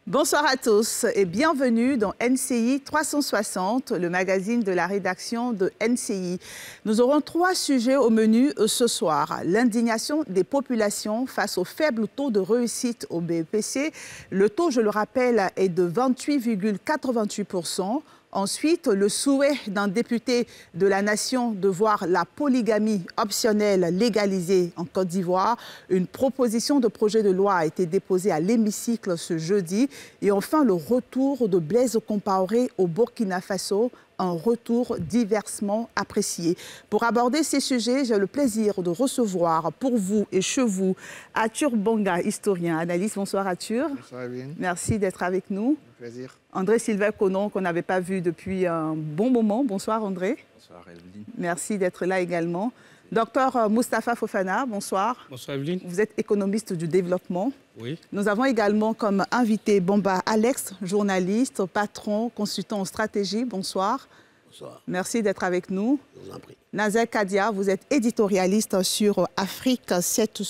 Bonsoir à tous et bienvenue dans NCI 360, le magazine de la rédaction de NCI. Nous aurons 3 sujets au menu ce soir. L'indignation des populations face au faible taux de réussite au BEPC. Le taux, je le rappelle, est de 28,88%. Ensuite, le souhait d'un député de la nation de voir la polygamie optionnelle légalisée en Côte d'Ivoire. Une proposition de projet de loi a été déposée à l'hémicycle ce jeudi. Et enfin, le retour de Blaise Compaoré au Burkina Faso, un retour diversement apprécié. Pour aborder ces sujets, j'ai le plaisir de recevoir pour vous et chez vous Arthur Bonga, historien, analyste. Bonsoir Arthur. Bonsoir Evelyne. Merci d'être avec nous. Un plaisir. André Sylvain Conon, qu'on n'avait pas vu depuis un bon moment. Bonsoir André. Bonsoir Evelyne. Merci d'être là également. Docteur Moustapha Fofana, bonsoir. Bonsoir Evelyne. Vous êtes économiste du développement. Oui. Nous avons également comme invité Bomba Alex, journaliste, patron, consultant en stratégie. Bonsoir. Bonsoir. Merci d'être avec nous. Je vous en prie. Nazer Kadia, vous êtes éditorialiste sur Afrique 7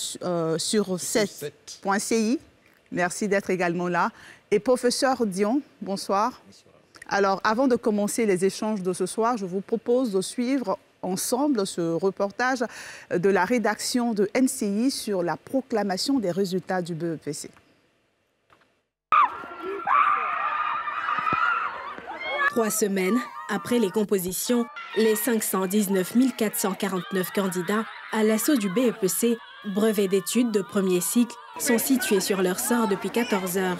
sur 7.ci. Merci d'être également là. Et professeur Dion, bonsoir. Bonsoir. Alors, avant de commencer les échanges de ce soir, je vous propose de suivre ensemble ce reportage de la rédaction de NCI sur la proclamation des résultats du BEPC. Trois semaines après les compositions, les 519 449 candidats à l'assaut du BEPC, brevet d'études de premier cycle, sont situés sur leur sort depuis 14 heures.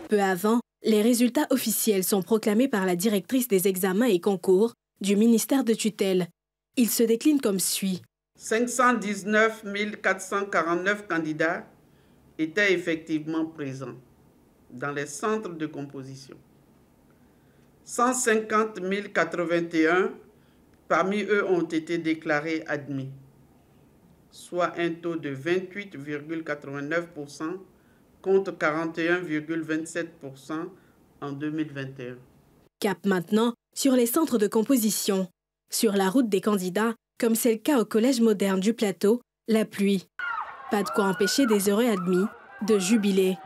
Peu avant, les résultats officiels sont proclamés par la directrice des examens et concours du ministère de tutelle. Ils se déclinent comme suit. 519 449 candidats étaient effectivement présents dans les centres de composition. 150 081 parmi eux ont été déclarés admis, soit un taux de 28,89% contre 41,27% en 2021. Cap maintenant sur les centres de composition. Sur la route des candidats, comme c'est le cas au Collège moderne du Plateau, la pluie. Pas de quoi empêcher des heureux admis de jubiler.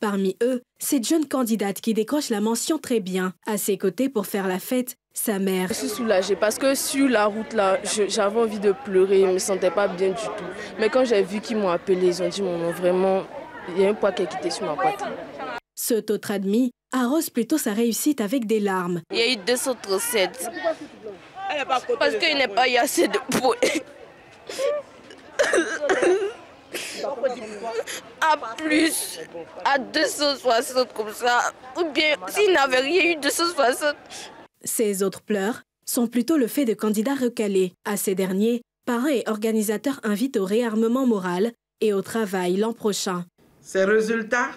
Parmi eux, cette jeune candidate qui décroche la mention très bien. À ses côtés pour faire la fête, sa mère. Je suis soulagée parce que sur la route là, j'avais envie de pleurer, je ne me sentais pas bien du tout. Mais quand j'ai vu qu'ils m'ont appelé, ils ont dit maman, vraiment, il y a un poids qui est quitté sur ma poitrine. Cet autre admis arrose plutôt sa réussite avec des larmes. Il y a eu 237 parce qu'il n'y a pas eu assez de poids. À plus, à 260 comme ça, ou bien s'il n'avait rien eu 260. Ces autres pleurs sont plutôt le fait de candidats recalés. À ces derniers, parents et organisateurs invitent au réarmement moral et au travail l'an prochain. Ces résultats,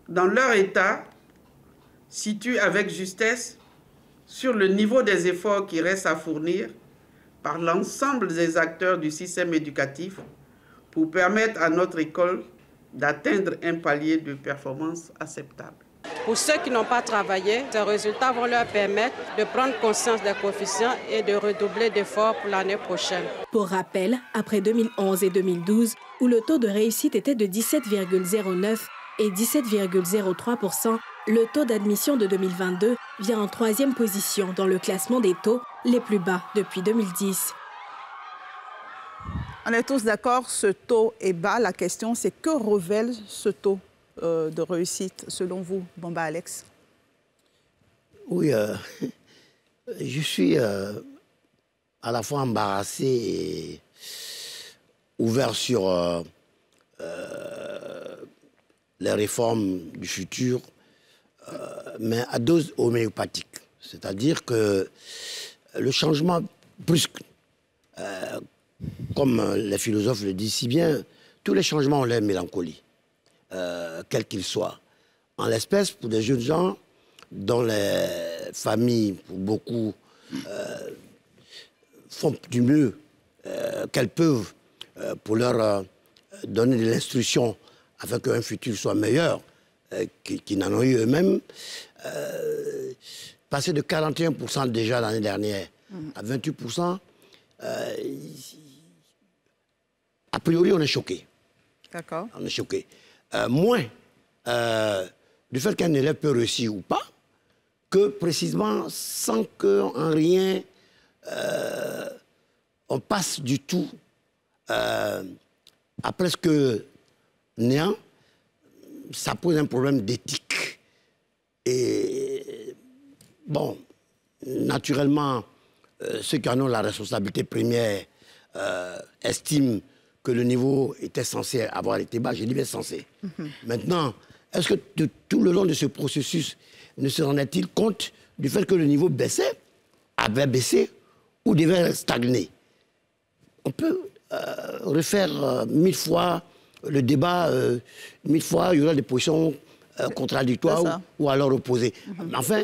dans leur état, situent avec justesse sur le niveau des efforts qui restent à fournir par l'ensemble des acteurs du système éducatif pour permettre à notre école d'atteindre un palier de performance acceptable. Pour ceux qui n'ont pas travaillé, ces résultats vont leur permettre de prendre conscience des coefficients et de redoubler d'efforts pour l'année prochaine. Pour rappel, après 2011 et 2012, où le taux de réussite était de 17,09 et 17,03%, le taux d'admission de 2022 vient en 3e position dans le classement des taux les plus bas depuis 2010. On est tous d'accord, ce taux est bas. La question, c'est que révèle ce taux de réussite, selon vous, Bomba Alex? Oui, je suis à la fois embarrassé et ouvert sur les réformes du futur, mais à dose homéopathique. C'est-à-dire que le changement brusque, comme les philosophes le disent si bien, tous les changements ont leur mélancolie, quels qu'ils soient. En l'espèce, pour des jeunes gens dont les familles, pour beaucoup, font du mieux qu'elles peuvent pour leur donner de l'instruction afin qu'un futur soit meilleur, qui n'en ont eu eux-mêmes, passer de 41% déjà l'année dernière à 28%, a priori, on est choqué. D'accord. On est choqué. Moins du fait qu'un élève peut réussir ou pas, que précisément sans qu'en rien on passe du tout à presque néant, ça pose un problème d'éthique. Et bon, naturellement, ceux qui en ont la responsabilité première estiment que le niveau était censé avoir été bas. Je dis bien censé. Maintenant, est-ce que tout le long de ce processus, ne se rendait-il compte du fait que le niveau baissait, avait baissé ou devait stagner? On peut refaire 1000 fois le débat, 1000 fois il y aura des positions contradictoires ou alors opposées. Enfin,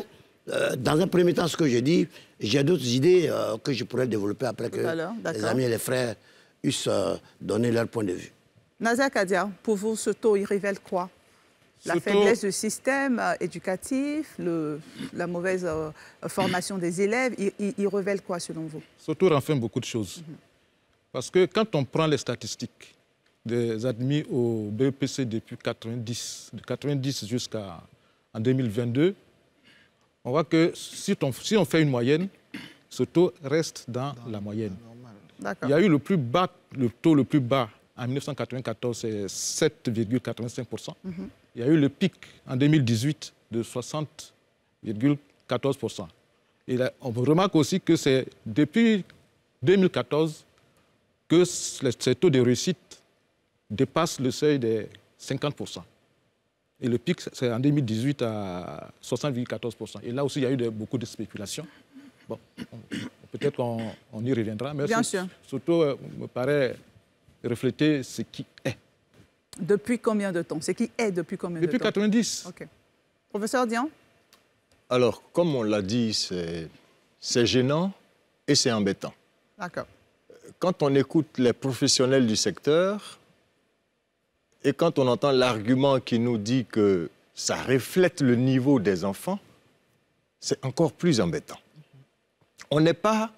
dans un premier temps, ce que je dis, j'ai d'autres idées que je pourrais développer après que les amis et les frères eussent donné leur point de vue. Naza Kadia, pour vous, ce taux, il révèle quoi? La faiblesse du système éducatif, la mauvaise formation des élèves, il révèle quoi selon vous? Ce taux renferme beaucoup de choses. Parce que quand on prend les statistiques des admis au BEPC depuis 90, de 90 jusqu'en 2022, on voit que si on fait une moyenne, ce taux reste dans la moyenne. Il y a eu le taux le plus bas en 1994, c'est 7,85%. Il y a eu le pic en 2018 de 60,14%. Et là, on remarque aussi que c'est depuis 2014 que ces taux de réussite dépassent le seuil des 50%. Et le pic, c'est en 2018 à 60,14%. Et là aussi, il y a eu beaucoup de spéculations. Bon, peut-être qu'on y reviendra, mais ce taux me paraît refléter ce qui est. Depuis combien de temps? Ce qui est depuis combien de temps? Depuis 90. OK. Professeur Dian? Alors, comme on l'a dit, c'est gênant et c'est embêtant. D'accord. Quand on écoute les professionnels du secteur et quand on entend l'argument qui nous dit que ça reflète le niveau des enfants, c'est encore plus embêtant. On n'est pas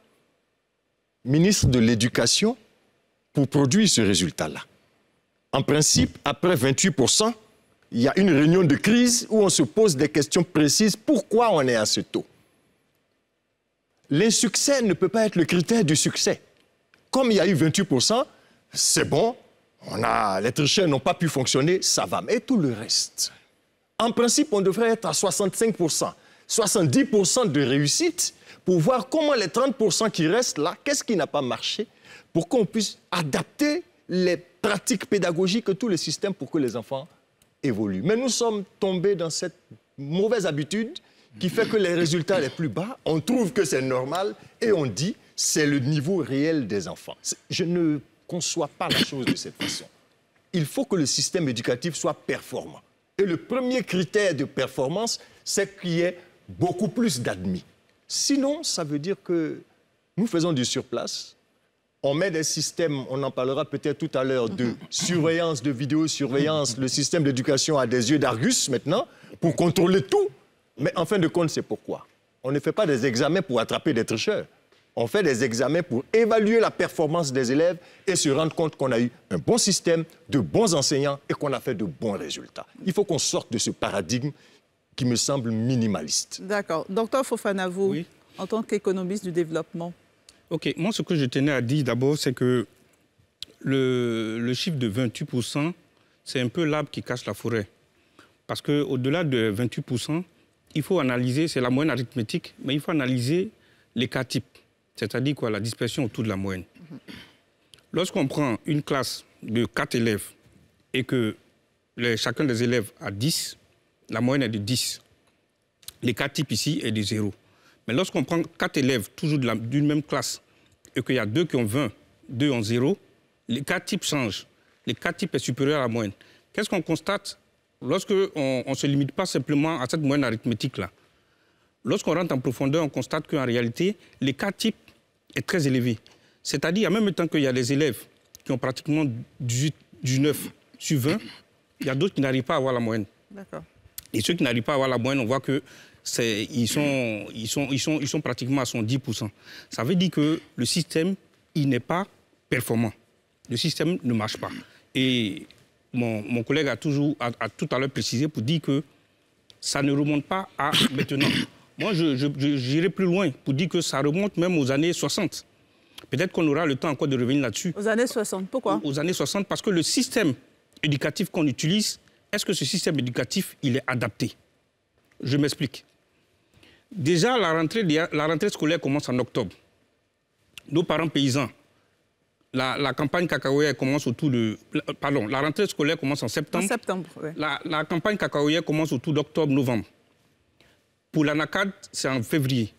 ministre de l'Éducation pour produire ce résultat-là. En principe, après 28%, il y a une réunion de crise où on se pose des questions précises. Pourquoi on est à ce taux? L'insuccès ne peut pas être le critère du succès. Comme il y a eu 28%, c'est bon, les tricheurs n'ont pas pu fonctionner, ça va. Mais tout le reste? En principe, on devrait être à 65%, 70% de réussite pour voir comment les 30% qui restent là, qu'est-ce qui n'a pas marché, pour qu'on puisse adapter les pratiques pédagogiques et tous les systèmes pour que les enfants évoluent. Mais nous sommes tombés dans cette mauvaise habitude qui fait que les résultats les plus bas, on trouve que c'est normal et on dit c'est le niveau réel des enfants. Je ne conçois pas la chose de cette façon. Il faut que le système éducatif soit performant. Et le premier critère de performance, c'est qu'il y ait beaucoup plus d'admis. Sinon, ça veut dire que nous faisons du surplace. On met des systèmes, on en parlera peut-être tout à l'heure, de surveillance, de vidéosurveillance. Le système d'éducation a des yeux d'Argus maintenant pour contrôler tout. Mais en fin de compte, c'est pourquoi. On ne fait pas des examens pour attraper des tricheurs. On fait des examens pour évaluer la performance des élèves et se rendre compte qu'on a eu un bon système, de bons enseignants et qu'on a fait de bons résultats. Il faut qu'on sorte de ce paradigme qui me semble minimaliste. D'accord. Docteur Fofana, vous, oui, en tant qu'économiste du développement. OK. Moi, ce que je tenais à dire d'abord, c'est que le chiffre de 28%, c'est un peu l'arbre qui cache la forêt. Parce qu'au-delà de 28%, il faut analyser, c'est la moyenne arithmétique, mais il faut analyser les cas types. C'est-à-dire quoi, la dispersion autour de la moyenne. Lorsqu'on prend une classe de 4 élèves et que chacun des élèves a 10, la moyenne est de 10. Les cas types ici est de 0. Mais lorsqu'on prend 4 élèves, toujours d'une même classe, et qu'il y a 2 qui ont 20, 2 ont 0, les cas types changent. Les cas types est supérieur à la moyenne. Qu'est-ce qu'on constate lorsqu'on ne se limite pas simplement à cette moyenne arithmétique-là? Lorsqu'on rentre en profondeur, on constate qu'en réalité, les cas types est très élevé. C'est-à-dire, en même temps qu'il y a des élèves qui ont pratiquement 19 sur 20, il y a d'autres qui n'arrivent pas à avoir la moyenne. D'accord. Et ceux qui n'arrivent pas à avoir la moyenne, on voit qu'ils sont pratiquement à 110%. Ça veut dire que le système il n'est pas performant. Le système ne marche pas. Et mon collègue a tout à l'heure précisé pour dire que ça ne remonte pas à maintenant. Moi, j'irai plus loin pour dire que ça remonte même aux années 60. Peut-être qu'on aura le temps encore de revenir là-dessus. Aux années 60, pourquoi? Aux années 60, parce que le système éducatif qu'on utilise, est-ce que ce système éducatif, il est adapté? Je m'explique. Déjà, la rentrée scolaire commence en octobre. Nos parents paysans, la campagne cacaoyère commence autour de... Pardon, la rentrée scolaire commence en septembre. En septembre, oui. La campagne cacaoyère commence autour d'octobre-novembre. Pour l'ANACAD, c'est en février.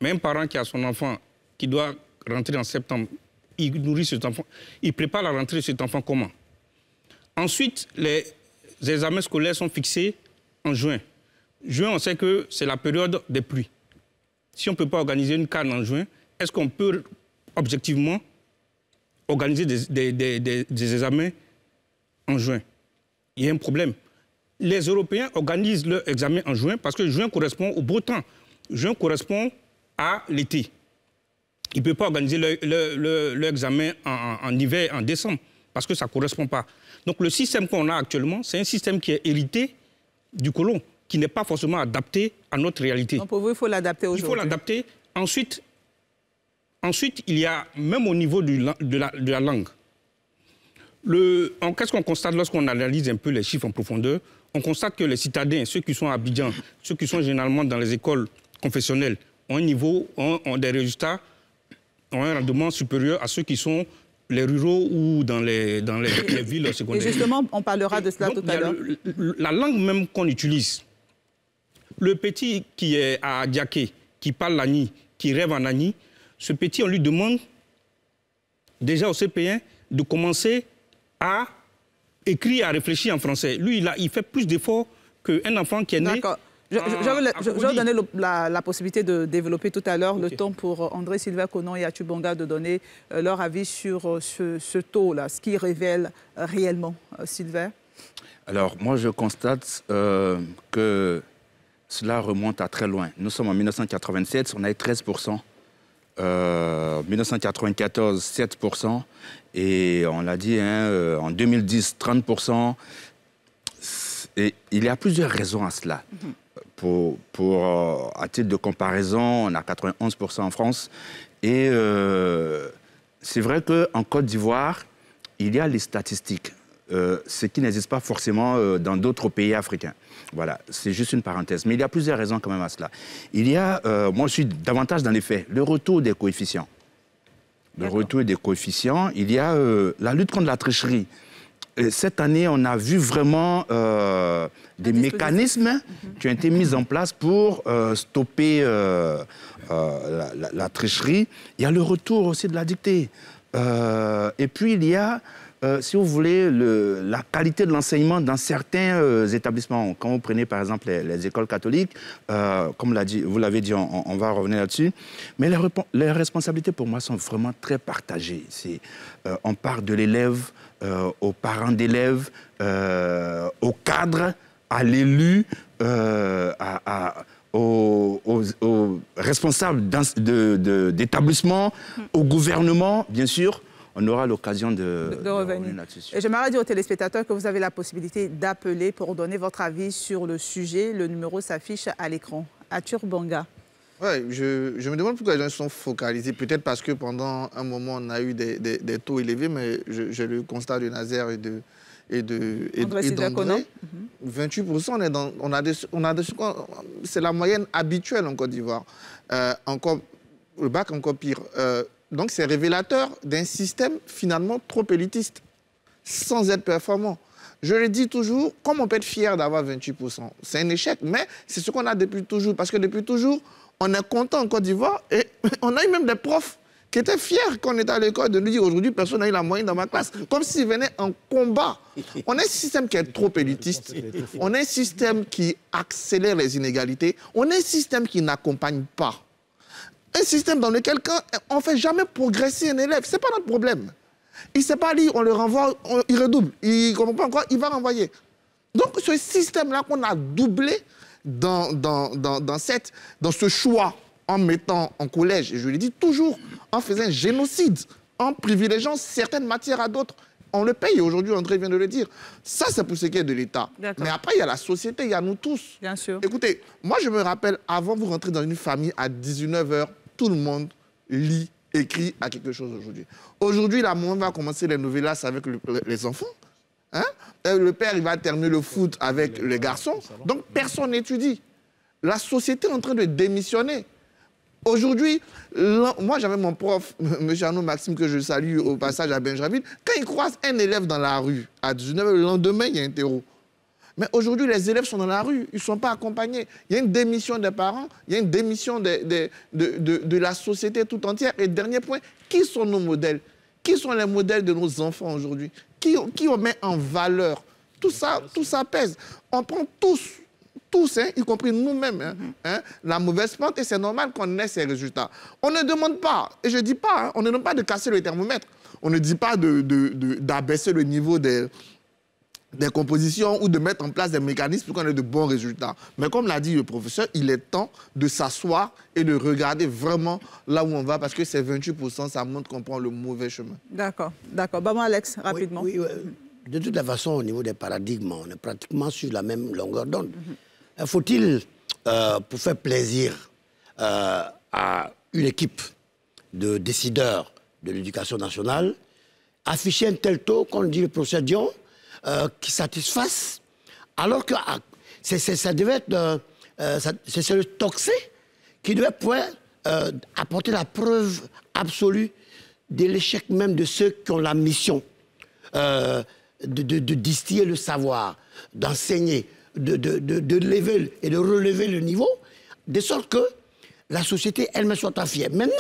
Mais un parent qui a son enfant qui doit rentrer en septembre, il nourrit cet enfant, il prépare la rentrée de cet enfant comment? Ensuite, les examens scolaires sont fixés en juin. Juin, on sait que c'est la période des pluies. Si on ne peut pas organiser une CAN en juin, est-ce qu'on peut objectivement organiser des examens en juin? Il y a un problème. Les Européens organisent leurs examens en juin parce que juin correspond au beau temps. Juin correspond à l'été. Ils ne peuvent pas organiser leur examen en hiver, en décembre, parce que ça ne correspond pas. Donc le système qu'on a actuellement, c'est un système qui est hérité du colon, qui n'est pas forcément adapté à notre réalité. Donc pour vous, il faut l'adapter aujourd'hui. Il faut l'adapter. Ensuite, il y a, même au niveau de la langue, qu'est-ce qu'on constate lorsqu'on analyse un peu les chiffres en profondeur? On constate que les citadins, ceux qui sont à Abidjan, ceux qui sont généralement dans les écoles confessionnelles, ont un niveau, ont des résultats, ont un rendement supérieur à ceux qui sont les ruraux ou dans les villes secondaires. Et justement, on parlera de cela tout à l'heure. La langue même qu'on utilise, le petit qui est à Diaké, qui parle l'ani, qui rêve en ani, ce petit, on lui demande déjà au CP1 de commencer à écrire, à réfléchir en français. Lui, il fait plus d'efforts qu'un enfant qui est né... D'accord. Je vais vous donner la possibilité de développer tout à l'heure le temps pour André Sylvain Conon et Atur Bonga de donner leur avis sur ce taux-là, ce qui révèle réellement. Sylvain? Alors, moi, je constate que cela remonte à très loin. Nous sommes en 1987, on a eu 13%. 1994, 7%. Et on l'a dit, en 2010, 30%. Et il y a plusieurs raisons à cela. À titre de comparaison, on a 91% en France. Et c'est vrai qu'en Côte d'Ivoire, il y a les statistiques, ce qui n'existe pas forcément dans d'autres pays africains. Voilà, c'est juste une parenthèse. Mais il y a plusieurs raisons quand même à cela. Il y a, moi je suis davantage dans les faits, le retour des coefficients. Le retour des coefficients, il y a la lutte contre la tricherie. Cette année, on a vu vraiment des mécanismes qui ont été mis en place pour stopper la tricherie. Il y a le retour aussi de la dictée. Et puis, il y a, si vous voulez, la qualité de l'enseignement dans certains établissements. Quand vous prenez, par exemple, les écoles catholiques, comme vous l'avez dit, on va revenir là-dessus. Mais les responsabilités, pour moi, sont vraiment très partagées. On part de l'élève, aux parents d'élèves, aux cadres, à l'élu, aux responsables d'établissements, au gouvernement, bien sûr. On aura l'occasion de revenir là-dessus. Et j'aimerais dire aux téléspectateurs que vous avez la possibilité d'appeler pour donner votre avis sur le sujet. Le numéro s'affiche à l'écran. Atur Bonga. Oui, je me demande pourquoi les gens sont focalisés. Peut-être parce que pendant un moment, on a eu des taux élevés, mais j'ai le constat de Nazaire et d'André. 28%, c'est la moyenne habituelle en Côte d'Ivoire. Le bac, encore pire. Donc, c'est révélateur d'un système finalement trop élitiste, sans être performant. Je le dis toujours, comme on peut être fier d'avoir 28%, c'est un échec, mais c'est ce qu'on a depuis toujours. Parce que depuis toujours, on est content en Côte d'Ivoire et on a eu même des profs qui étaient fiers quand on était à l'école de nous dire aujourd'hui, personne n'a eu la moyenne dans ma classe. Comme s'ils venaient en combat. On a un système qui est trop élitiste. On a un système qui accélère les inégalités. On a un système qui n'accompagne pas. Un système dans lequel on ne fait jamais progresser un élève. Ce n'est pas notre problème. Il ne sait pas lire, on le renvoie, il redouble. Il ne comprend pas encore, il va renvoyer. Donc ce système-là qu'on a doublé dans ce choix en mettant en collège, et je le dis toujours, en faisant un génocide en privilégiant certaines matières à d'autres. On le paye aujourd'hui, André vient de le dire. Ça, c'est pour ce qui est de l'État. Mais après, il y a la société, il y a nous tous. Bien sûr. Écoutez, moi, je me rappelle, avant, vous rentrez dans une famille à 19 h, tout le monde lit, écrit à quelque chose aujourd'hui. Aujourd'hui, la maman va commencer les novellas avec les enfants. Hein? Le père, il va terminer le foot avec les garçons. Donc, personne n'étudie. La société est en train de démissionner. Aujourd'hui, moi j'avais mon prof, M. Arnaud Maxime, que je salue au passage à Benjaville, quand il croise un élève dans la rue, à 19 h, le lendemain, il y a un terreau. Mais aujourd'hui, les élèves sont dans la rue, ils ne sont pas accompagnés. Il y a une démission des parents, il y a une démission de la société tout entière. Et dernier point, qui sont nos modèles? Qui sont les modèles de nos enfants aujourd'hui? Qui on met en valeur? Tout ça pèse. On prend tous, hein, y compris nous-mêmes, hein, la mauvaise pente, et c'est normal qu'on ait ces résultats. On ne demande pas, et je ne dis pas, hein, on ne demande pas de casser le thermomètre, on ne dit pas d'abaisser le niveau des compositions ou de mettre en place des mécanismes pour qu'on ait de bons résultats. Mais comme l'a dit le professeur, il est temps de s'asseoir et de regarder vraiment là où on va, parce que ces 28%, ça montre qu'on prend le mauvais chemin. D'accord. Bon, Alex, rapidement. Oui. De toute façon, au niveau des paradigmes, on est pratiquement sur la même longueur d'onde. Faut-il, pour faire plaisir à une équipe de décideurs de l'éducation nationale, afficher un tel taux, comme dit le professeur Dion, qui satisfasse, alors que ça devait être, c'est le toxé qui devait pouvoir apporter la preuve absolue de l'échec même de ceux qui ont la mission de distiller le savoir, d'enseigner, de lever et de relever le niveau, de sorte que la société elle-même soit fière. Maintenant,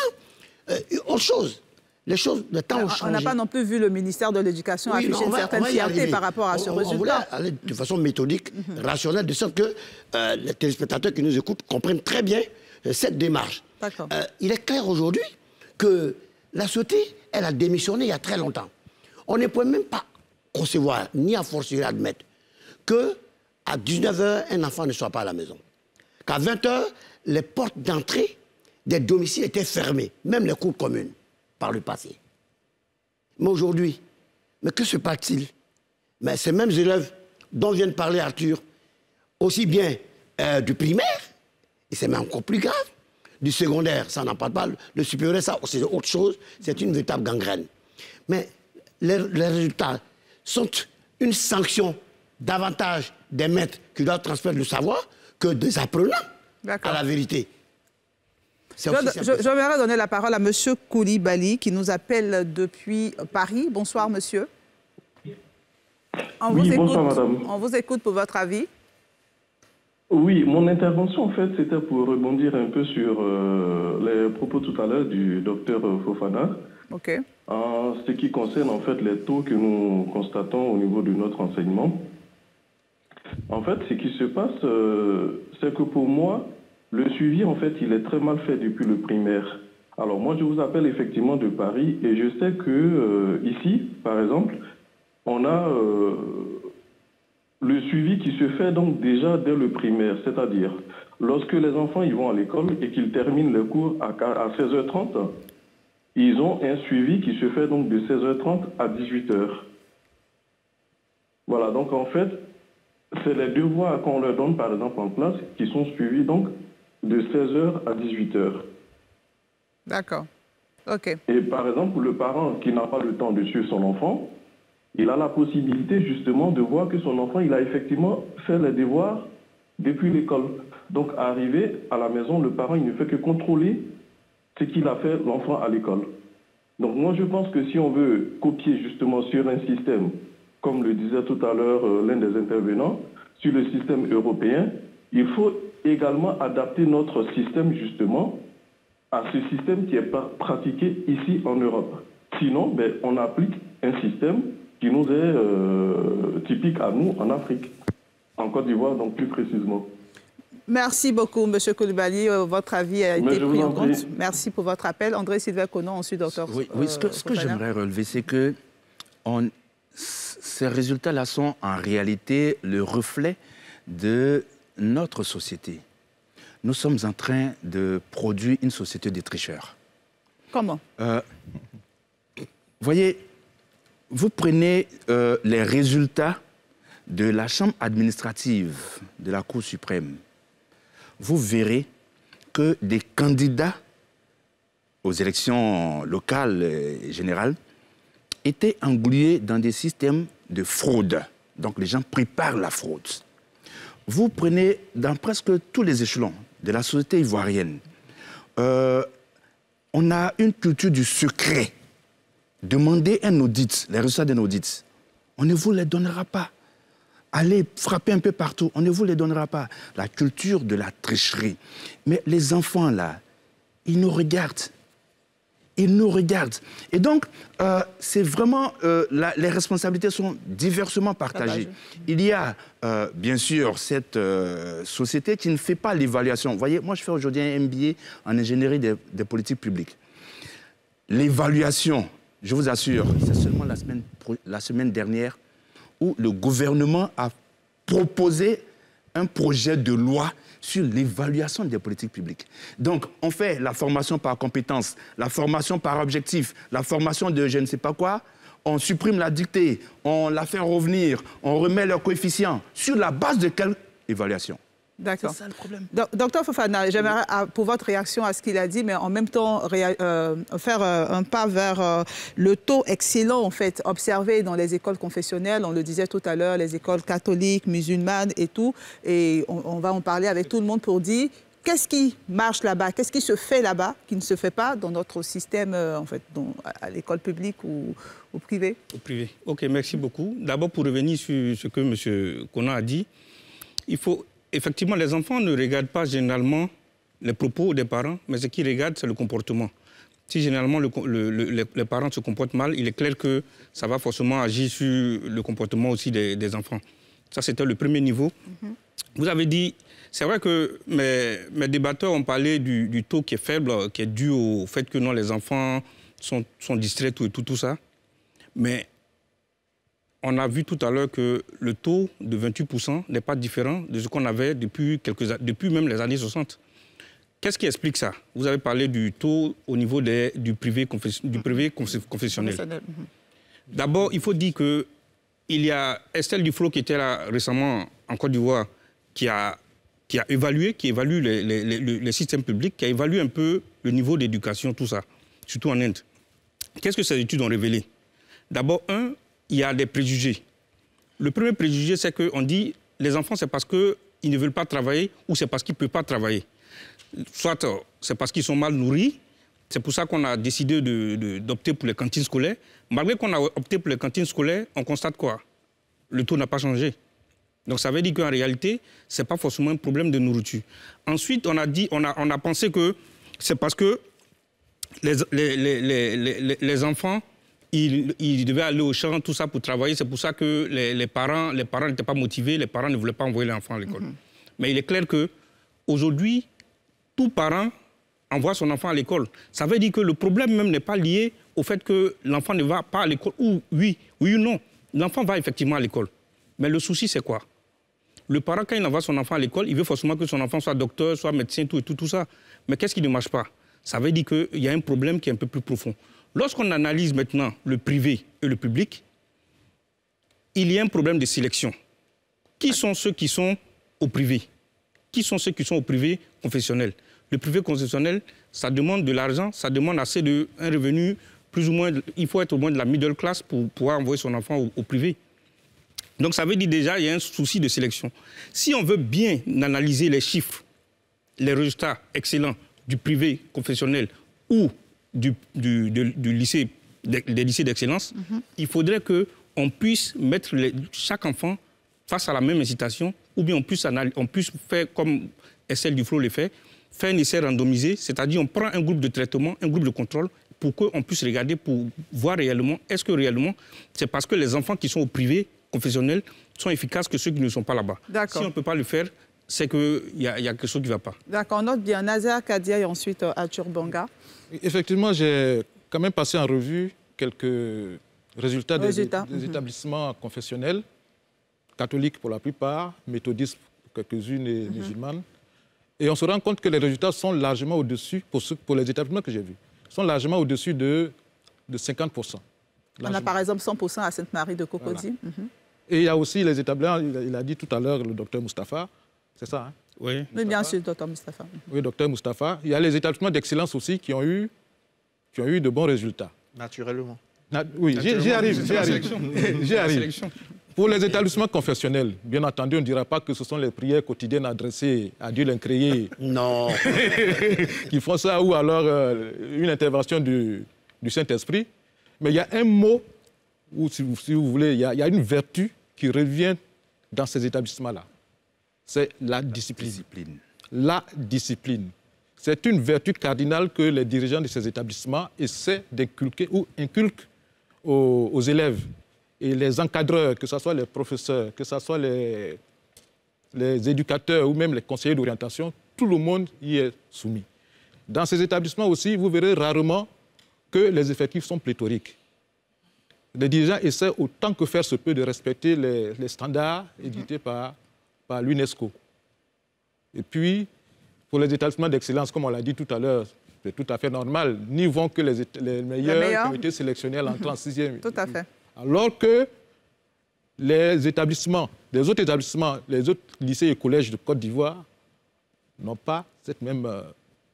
autre chose. Les choses, le temps ont changé. On n'a pas non plus vu le ministère de l'Éducation afficher une certaine fierté par rapport à ce résultat. On voulait aller de façon méthodique, rationnelle, de sorte que les téléspectateurs qui nous écoutent comprennent très bien cette démarche. Il est clair aujourd'hui que la société, elle a démissionné il y a très longtemps. On ne peut même pas concevoir, ni à fortiori admettre, qu'à 19 h, un enfant ne soit pas à la maison. Qu'à 20 h, les portes d'entrée des domiciles étaient fermées, même les cours communes, par le passé. Mais aujourd'hui, que se passe-t-il? Mais ces mêmes élèves dont vient de parler Arthur, aussi bien du primaire, et c'est même encore plus grave, du secondaire, ça n'en parle pas, le supérieur, ça c'est autre chose, c'est une véritable gangrène. Mais les résultats sont une sanction davantage des maîtres qui doivent transmettre le savoir que des apprenants à la vérité. J'aimerais donner la parole à M. Koulibaly qui nous appelle depuis Paris. Bonsoir, monsieur. Bonsoir, madame. On vous écoute pour votre avis. Oui, mon intervention, en fait, c'était pour rebondir un peu sur les propos tout à l'heure du docteur Fofana. OK. En ce qui concerne, en fait, les taux que nous constatons au niveau de notre enseignement. En fait, ce qui se passe, c'est que pour moi, le suivi, en fait, il est très mal fait depuis le primaire. Alors, moi, je vous appelle effectivement de Paris et je sais que ici, par exemple, on a le suivi qui se fait donc déjà dès le primaire, c'est-à-dire lorsque les enfants ils vont à l'école et qu'ils terminent le cours à 16 h 30, ils ont un suivi qui se fait donc de 16 h 30 à 18 h. Voilà, donc en fait, c'est les devoirs qu'on leur donne par exemple en classe qui sont suivis donc de 16 h à 18 h. D'accord. OK. Et par exemple, le parent qui n'a pas le temps de suivre son enfant, il a la possibilité justement de voir que son enfant, il a effectivement fait les devoirs depuis l'école. Donc, arrivé à la maison, le parent, il ne fait que contrôler ce qu'il a fait l'enfant à l'école. Donc, moi, je pense que si on veut copier justement sur un système, comme le disait tout à l'heure l'un des intervenants, sur le système européen, il faut également adapter notre système justement à ce système qui est pratiqué ici en Europe. Sinon, on applique un système qui nous est typique à nous en Afrique, en Côte d'Ivoire, donc plus précisément. Merci beaucoup, M. Koulibaly. Votre avis a été pris en compte. Merci pour votre appel. André-Sylvain Conon, ensuite, docteur. Oui, ce que j'aimerais relever, c'est que ces résultats-là sont en réalité le reflet de notre société. Nous sommes en train de produire une société de tricheurs. Comment? voyez, vous prenez les résultats de la Chambre administrative de la Cour suprême, vous verrez que des candidats aux élections locales et générales étaient englués dans des systèmes de fraude. Donc les gens préparent la fraude. Vous prenez dans presque tous les échelons de la société ivoirienne, on a une culture du secret. Demandez un audit, les résultats d'un audit, on ne vous les donnera pas. Allez frapper un peu partout, on ne vous les donnera pas. La culture de la tricherie. Mais les enfants, là, ils nous regardent. Ils nous regardent. Et donc, c'est vraiment... les responsabilités sont diversement partagées. Il y a, bien sûr, cette société qui ne fait pas l'évaluation. Vous voyez, moi, je fais aujourd'hui un MBA en ingénierie des politiques publiques. L'évaluation, je vous assure, c'est seulement la semaine dernière où le gouvernement a proposé un projet de loi sur l'évaluation des politiques publiques. Donc, on fait la formation par compétence, la formation par objectif, la formation de je ne sais pas quoi, on supprime la dictée, on la fait revenir, on remet leurs coefficients. Sur la base de quelle évaluation? D'accord. C'est ça le problème. Docteur Fofana, j'aimerais, pour votre réaction à ce qu'il a dit, mais en même temps faire un pas vers le taux excellent, en fait, observé dans les écoles confessionnelles. On le disait tout à l'heure, les écoles catholiques, musulmanes et tout. Et on va en parler avec tout le monde pour dire qu'est-ce qui marche là-bas, qu'est-ce qui se fait là-bas, qui ne se fait pas dans notre système, en fait, à l'école publique ou au privé. Au privé. OK, merci beaucoup. D'abord, pour revenir sur ce que M. Konan a dit, il faut... Effectivement, les enfants ne regardent pas généralement les propos des parents, mais ce qu'ils regardent, c'est le comportement. Si généralement les parents se comportent mal, il est clair que ça va forcément agir sur le comportement aussi des enfants. Ça, c'était le premier niveau. Vous avez dit, c'est vrai que mes débatteurs ont parlé du taux qui est faible, qui est dû au fait que non, les enfants sont distraits et tout ça. Mais on a vu tout à l'heure que le taux de 28% n'est pas différent de ce qu'on avait depuis même les années 60. Qu'est-ce qui explique ça? Vous avez parlé du taux au niveau du privé confessionnel. D'abord, il faut dire qu'il y a Estelle Duflo qui était là récemment en Côte d'Ivoire, qui évalue les systèmes publics, qui a évalué un peu le niveau d'éducation, tout ça, surtout en Inde. Qu'est-ce que ces études ont révélé? D'abord, il y a des préjugés. Le premier préjugé, c'est qu'on dit les enfants, c'est parce qu'ils ne veulent pas travailler ou c'est parce qu'ils ne peuvent pas travailler. Soit c'est parce qu'ils sont mal nourris. C'est pour ça qu'on a décidé d'opter pour les cantines scolaires. Malgré qu'on a opté pour les cantines scolaires, on constate quoi? Le taux n'a pas changé. Donc ça veut dire qu'en réalité, ce n'est pas forcément un problème de nourriture. Ensuite, on a pensé que c'est parce que les enfants... Ils devaient aller au champ, tout ça pour travailler. C'est pour ça que les parents n'étaient pas motivés, les parents ne voulaient pas envoyer l'enfant à l'école. Mais il est clair qu'aujourd'hui, tout parent envoie son enfant à l'école. Ça veut dire que le problème même n'est pas lié au fait que l'enfant ne va pas à l'école. Ou oui ou non. L'enfant va effectivement à l'école. Mais le souci, c'est quoi? Le parent, quand il envoie son enfant à l'école, il veut forcément que son enfant soit docteur, soit médecin, tout ça. Mais qu'est-ce qui ne marche pas? Ça veut dire qu'il y a un problème qui est un peu plus profond. Lorsqu'on analyse maintenant le privé et le public, il y a un problème de sélection. Qui sont ceux qui sont au privé? Qui sont ceux qui sont au privé confessionnel? Le privé confessionnel, ça demande de l'argent, ça demande assez un revenu plus ou moins... Il faut être au moins de la middle class pour pouvoir envoyer son enfant au privé. Donc ça veut dire déjà qu'il y a un souci de sélection. Si on veut bien analyser les chiffres, les résultats excellents du privé confessionnel ou des lycées d'excellence, il faudrait qu'on puisse mettre chaque enfant face à la même incitation, ou bien on puisse faire comme Estelle Duflo le fait, faire un essai randomisé, c'est-à-dire on prend un groupe de traitement, un groupe de contrôle, pour qu'on puisse regarder, pour voir réellement, est-ce que réellement, c'est parce que les enfants qui sont au privé confessionnel sont efficaces que ceux qui ne sont pas là-bas. Si on ne peut pas le faire, c'est qu'il y a quelque chose qui ne va pas. D'accord, on note bien Nazer Kadia et ensuite Arthur Bonga. Effectivement, j'ai quand même passé en revue quelques résultats des établissements confessionnels, catholiques pour la plupart, méthodistes pour quelques-unes et musulmanes. Et on se rend compte que les résultats sont largement au-dessus, pour les établissements que j'ai vus, sont largement au-dessus de 50%. On a par exemple 100% à Sainte-Marie de Cocody. Voilà. Et il y a aussi les établissements, il a dit tout à l'heure le docteur Moustapha, c'est ça, hein? Oui. Oui, bien sûr, docteur Moustapha. Oui, docteur Moustapha. Il y a les établissements d'excellence aussi qui ont eu de bons résultats. Naturellement. Oui, j'y arrive. Pour les établissements confessionnels, bien entendu, on ne dira pas que ce sont les prières quotidiennes adressées à Dieu l'incréé. Non. qui font ça, ou alors une intervention du Saint-Esprit. Mais il y a un mot, ou si vous voulez, il y a une vertu qui revient dans ces établissements-là. C'est la discipline. La discipline. C'est une vertu cardinale que les dirigeants de ces établissements essaient d'inculquer ou inculquent aux élèves. Et les encadreurs, que ce soit les professeurs, que ce soit les éducateurs ou même les conseillers d'orientation, tout le monde y est soumis. Dans ces établissements aussi, vous verrez rarement que les effectifs sont pléthoriques. Les dirigeants essaient autant que faire se peut de respecter les standards édités par l'UNESCO. Et puis, pour les établissements d'excellence, comme on l'a dit tout à l'heure, c'est tout à fait normal. N'y vont que les meilleurs qui ont été sélectionnés à l'entrée en sixième. Tout à fait. Alors que les autres établissements, les autres lycées et collèges de Côte d'Ivoire n'ont pas cette même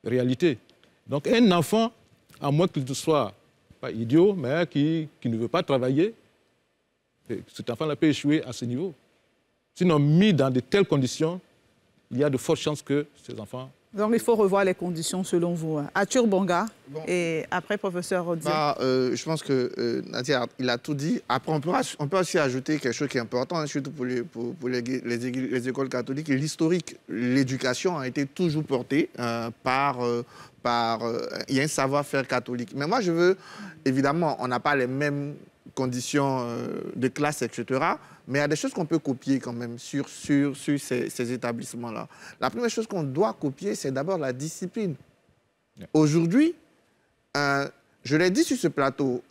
réalité. Donc un enfant, à moins qu'il ne soit pas idiot, mais qui ne veut pas travailler, cet enfant-là peut échouer à ce niveau. Sinon, mis dans de telles conditions, il y a de fortes chances que ces enfants... Donc, il faut revoir les conditions selon vous. Arthur Bonga et après, professeur Rodia. Je pense que Nadia, il a tout dit. Après, on peut aussi ajouter quelque chose qui est important, surtout pour les écoles catholiques. L'historique, l'éducation a été toujours portée par... il y a un savoir-faire catholique. Mais moi, je veux... Évidemment, on n'a pas les mêmes conditions de classe, etc., mais il y a des choses qu'on peut copier quand même sur ces établissements-là. La première chose qu'on doit copier, c'est d'abord la discipline. Aujourd'hui, je l'ai dit sur ce plateau,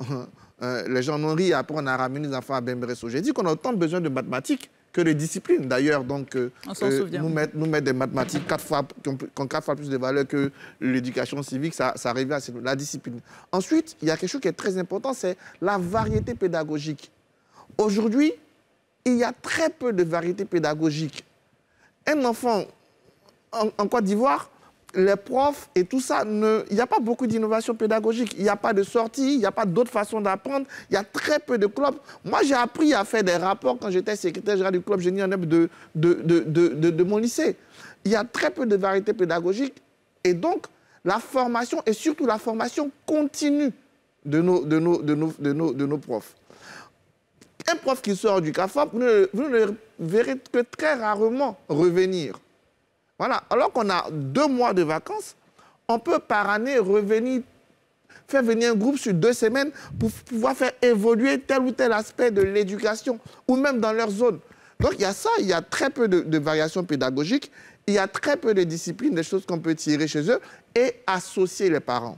les gens ont ri, après on a ramené les enfants à Bembresso. J'ai dit qu'on a autant besoin de mathématiques que de discipline. D'ailleurs, donc, nous mettre des mathématiques qui ont 4 fois plus de valeur que l'éducation civique, ça revient à la discipline. Ensuite, il y a quelque chose qui est très important, c'est la variété pédagogique. Aujourd'hui, il y a très peu de variété pédagogique. Un enfant en Côte d'Ivoire, les profs et tout ça, il n'y a pas beaucoup d'innovation pédagogique. Il n'y a pas de sortie, il n'y a pas d'autres façons d'apprendre. Il y a très peu de clubs. Moi, j'ai appris à faire des rapports quand j'étais secrétaire général du club génie en herbe de mon lycée. Il y a très peu de variété pédagogique. Et donc, la formation, et surtout la formation continue de nos profs. Un prof qui sort du CAFOP, vous ne le verrez que très rarement revenir. Voilà. Alors qu'on a 2 mois de vacances, on peut par année faire venir un groupe sur 2 semaines pour pouvoir faire évoluer tel ou tel aspect de l'éducation, ou même dans leur zone. Donc il y a ça, il y a très peu de variations pédagogiques, il y a très peu de disciplines, des choses qu'on peut tirer chez eux et associer les parents.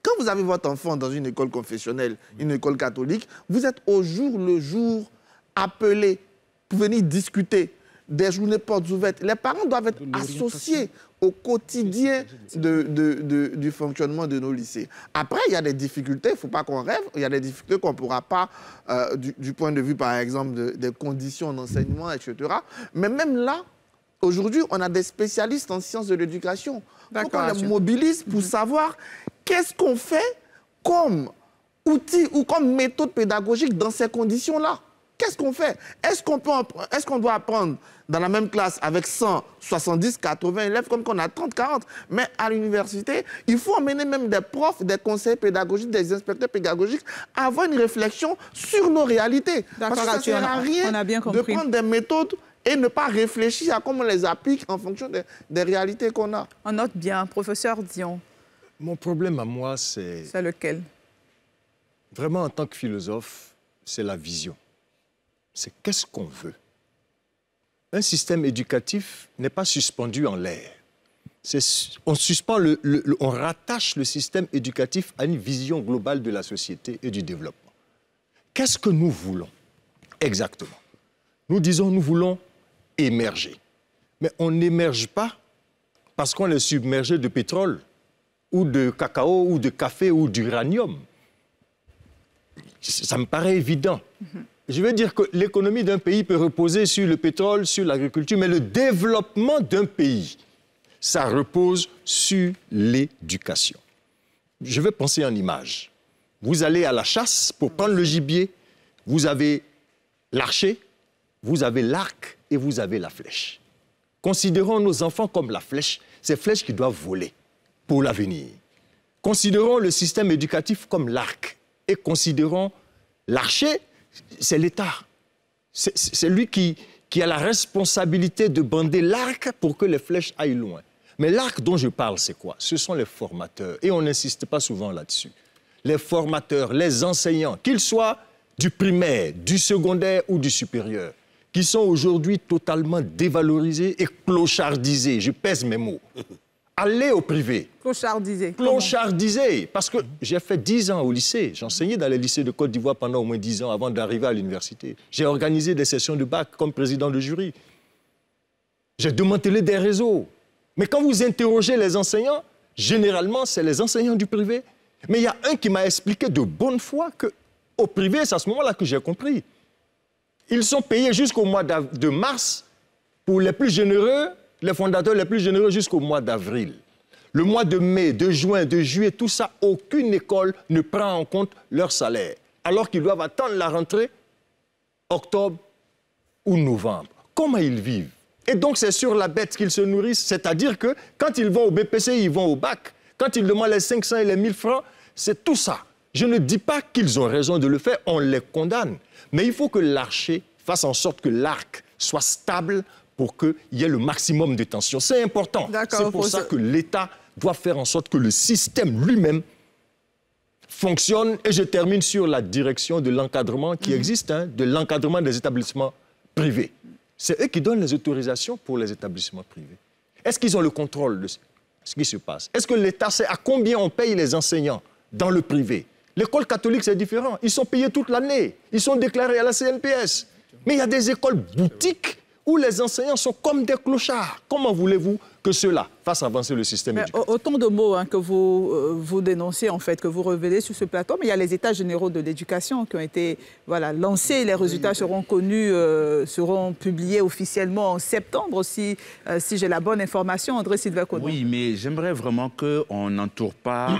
Quand vous avez votre enfant dans une école confessionnelle, une école catholique, vous êtes au jour le jour appelé pour venir discuter des journées portes ouvertes. Les parents doivent être associés au quotidien du fonctionnement de nos lycées. Après, il y a des difficultés, il ne faut pas qu'on rêve, il y a des difficultés qu'on ne pourra pas, du point de vue, par exemple, des conditions d'enseignement, etc. Mais même là, aujourd'hui, on a des spécialistes en sciences de l'éducation. Il faut qu'on les mobilise pour savoir qu'est-ce qu'on fait comme outil ou comme méthode pédagogique dans ces conditions-là. Qu'est-ce qu'on fait? Est-ce qu'on doit apprendre dans la même classe avec 100, 70, 80 élèves comme qu'on a 30, 40? Mais à l'université, il faut emmener même des profs, des conseillers pédagogiques, des inspecteurs pédagogiques à avoir une réflexion sur nos réalités. Parce que ça ne sert à rien de prendre des méthodes et ne pas réfléchir à comment on les applique en fonction des réalités qu'on a. On note bien. Professeur Dion. Mon problème à moi, c'est... C'est lequel? Vraiment, en tant que philosophe, c'est la vision. C'est qu'est-ce qu'on veut. Un système éducatif n'est pas suspendu en l'air. On rattache le système éducatif à une vision globale de la société et du développement. Qu'est-ce que nous voulons exactement? Nous disons nous voulons émerger. Mais on n'émerge pas parce qu'on est submergé de pétrole ou de cacao ou de café ou d'uranium. Ça me paraît évident. Je veux dire que l'économie d'un pays peut reposer sur le pétrole, sur l'agriculture, mais le développement d'un pays, ça repose sur l'éducation. Je vais penser en image. Vous allez à la chasse pour prendre le gibier, vous avez l'archer, vous avez l'arc et vous avez la flèche. Considérons nos enfants comme la flèche, ces flèches qui doivent voler pour l'avenir. Considérons le système éducatif comme l'arc et considérons l'archer, c'est l'État. C'est lui qui a la responsabilité de bander l'arc pour que les flèches aillent loin. Mais l'arc dont je parle, c'est quoi? Ce sont les formateurs. Et on n'insiste pas souvent là-dessus. Les formateurs, les enseignants, qu'ils soient du primaire, du secondaire ou du supérieur, qui sont aujourd'hui totalement dévalorisés et clochardisés. Je pèse mes mots. Allez au privé. Clochardisé. Clochardisé. Parce que j'ai fait 10 ans au lycée. J'enseignais dans les lycées de Côte d'Ivoire pendant au moins 10 ans avant d'arriver à l'université. J'ai organisé des sessions de bac comme président de jury. J'ai démantelé des réseaux. Mais quand vous interrogez les enseignants, généralement, c'est les enseignants du privé. Mais il y a un qui m'a expliqué de bonne foi qu'au privé, c'est à ce moment-là que j'ai compris. Ils sont payés jusqu'au mois de mars pour les plus généreux, les fondateurs les plus généreux jusqu'au mois d'avril. Le mois de mai, de juin, de juillet, tout ça, aucune école ne prend en compte leur salaire. Alors qu'ils doivent attendre la rentrée, octobre ou novembre. Comment ils vivent? Et donc, c'est sur la bête qu'ils se nourrissent. C'est-à-dire que quand ils vont au BPC, ils vont au bac. Quand ils demandent les 500 et les 1000 francs, c'est tout ça. Je ne dis pas qu'ils ont raison de le faire, on les condamne. Mais il faut que l'archer fasse en sorte que l'arc soit stable pour qu'il y ait le maximum de tension. C'est important. C'est pour ça que l'État doit faire en sorte que le système lui-même fonctionne. Et je termine sur la direction de l'encadrement qui existe, de l'encadrement des établissements privés. C'est eux qui donnent les autorisations pour les établissements privés. Est-ce qu'ils ont le contrôle de ce qui se passe? Est-ce que l'État sait à combien on paye les enseignants dans le privé? L'école catholique, c'est différent. Ils sont payés toute l'année. Ils sont déclarés à la CNPS. Mais il y a des écoles boutiques où les enseignants sont comme des clochards. Comment voulez-vous que cela fasse avancer le système éducatif? Autant de mots que vous dénoncez, en fait, que vous révélez sur ce plateau, mais il y a les états généraux de l'éducation qui ont été lancés. Les résultats seront connus, seront publiés officiellement en septembre, si j'ai la bonne information. André Sylvain Conon. Oui, mais j'aimerais vraiment qu'on n'entoure pas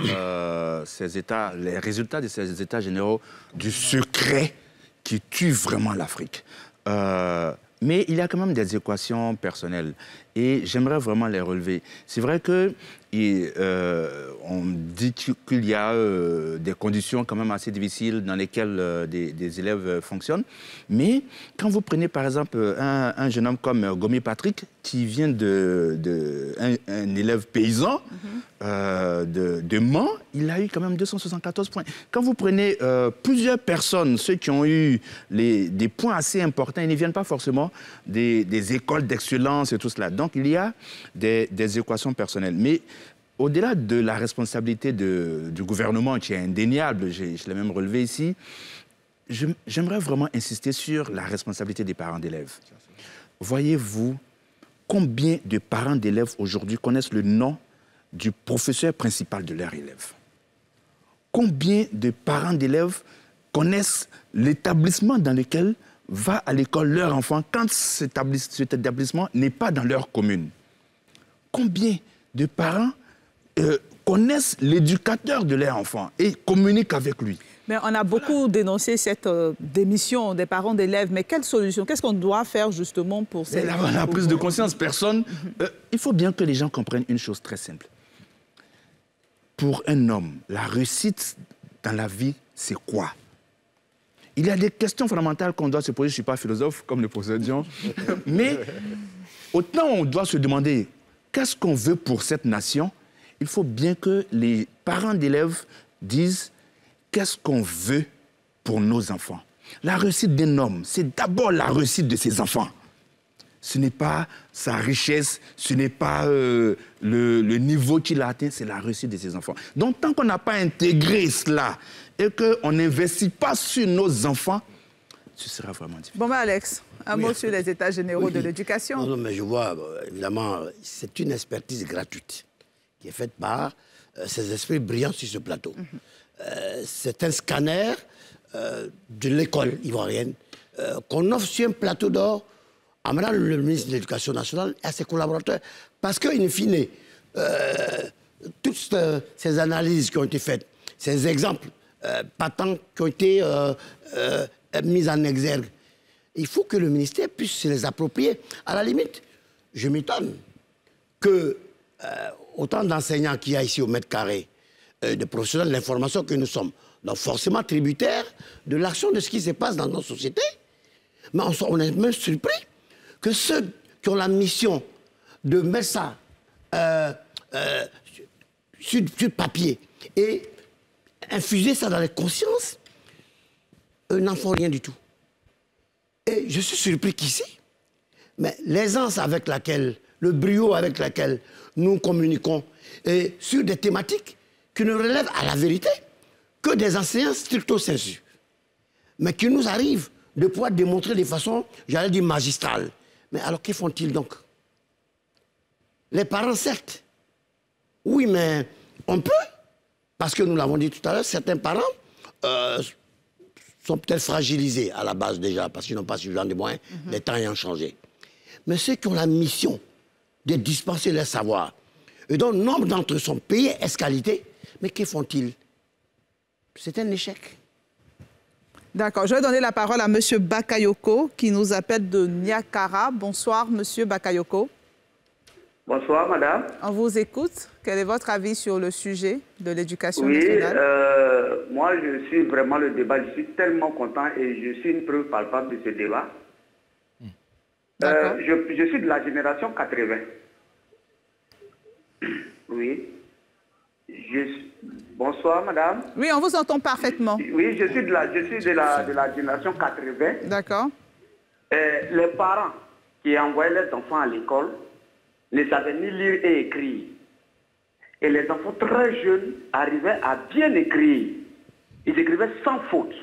les résultats de ces états généraux du secret qui tue vraiment l'Afrique. Mais il y a quand même des équations personnelles et j'aimerais vraiment les relever. C'est vrai que on dit qu'il y a des conditions quand même assez difficiles dans lesquelles des élèves fonctionnent. Mais quand vous prenez par exemple un jeune homme comme Gomi Patrick, qui vient un élève paysan de Mans, il a eu quand même 274 points. Quand vous prenez plusieurs personnes, ceux qui ont eu des points assez importants, ils ne viennent pas forcément des écoles d'excellence et tout cela. Donc il y a des équations personnelles. Mais au-delà de la responsabilité du gouvernement, qui est indéniable, je l'ai même relevé ici, j'aimerais vraiment insister sur la responsabilité des parents d'élèves. Voyez-vous combien de parents d'élèves aujourd'hui connaissent le nom du professeur principal de leur élève? Combien de parents d'élèves connaissent l'établissement dans lequel va à l'école leur enfant quand cet établissement n'est pas dans leur commune? Combien de parents connaissent l'éducateur de leur enfant et communiquent avec lui? Mais on a beaucoup dénoncé cette démission des parents d'élèves. Mais quelle solution? Qu'est-ce qu'on doit faire justement pour cette... La prise de conscience, personne... il faut bien que les gens comprennent une chose très simple. Pour un homme, la réussite dans la vie, c'est quoi? Il y a des questions fondamentales qu'on doit se poser. Je ne suis pas philosophe comme le professeur Dion. Mais autant on doit se demander qu'est-ce qu'on veut pour cette nation, il faut bien que les parents d'élèves disent qu'est-ce qu'on veut pour nos enfants. La réussite d'un homme, c'est d'abord la réussite de ses enfants. Ce n'est pas sa richesse, ce n'est pas le niveau qu'il a atteint, c'est la réussite de ses enfants. Donc, tant qu'on n'a pas intégré cela et qu'on n'investit pas sur nos enfants, ce sera vraiment difficile. Bon, Alex, un mot sur les états généraux de l'éducation. Non, mais je vois, évidemment, c'est une expertise gratuite qui est faite par ces esprits brillants sur ce plateau. C'est un scanner de l'école ivoirienne, qu'on offre sur un plateau d'or à Madame le ministre de l'Éducation nationale et à ses collaborateurs. Parce qu'in fine, toutes ces analyses qui ont été faites, ces exemples patents qui ont été mis en exergue, il faut que le ministère puisse se les approprier. À la limite, je m'étonne que autant d'enseignants qu'il y a ici au mètre carré, de professionnels de l'information que nous sommes, donc forcément tributaires de l'action de ce qui se passe dans nos sociétés. Mais on est même surpris que ceux qui ont la mission de mettre ça sur papier et infuser ça dans les consciences, n'en font rien du tout. Et je suis surpris qu'ici, mais l'aisance avec laquelle, le brio avec laquelle nous communiquons et sur des thématiques qui ne relèvent à la vérité que des enseignants stricto sensu, mais qui nous arrivent de pouvoir démontrer de façon, j'allais dire, magistrale. Mais alors, que font-ils donc? Les parents, certes. Oui, mais on peut. Parce que nous l'avons dit tout à l'heure, certains parents sont peut-être fragilisés à la base déjà, parce qu'ils n'ont pas suffisamment de moyens, les temps ayant changé. Mais ceux qui ont la mission de dispenser leur savoir, et dont nombre d'entre eux sont payés escalité, mais que font-ils? C'est un échec. D'accord. Je vais donner la parole à M. Bakayoko, qui nous appelle de Niakara. Bonsoir, M. Bakayoko. Bonsoir, madame. On vous écoute. Quel est votre avis sur le sujet de l'éducation nationale? Moi, je suis vraiment le débat. Je suis tellement content et je suis une preuve palpable de ce débat. Je suis de la génération 80. Oui. Bonsoir, madame. Oui, on vous entend parfaitement. Oui, je suis de la génération 80. D'accord. Les parents qui envoyaient leurs enfants à l'école ne savaient ni lire et écrire. Et les enfants très jeunes arrivaient à bien écrire. Ils écrivaient sans faute.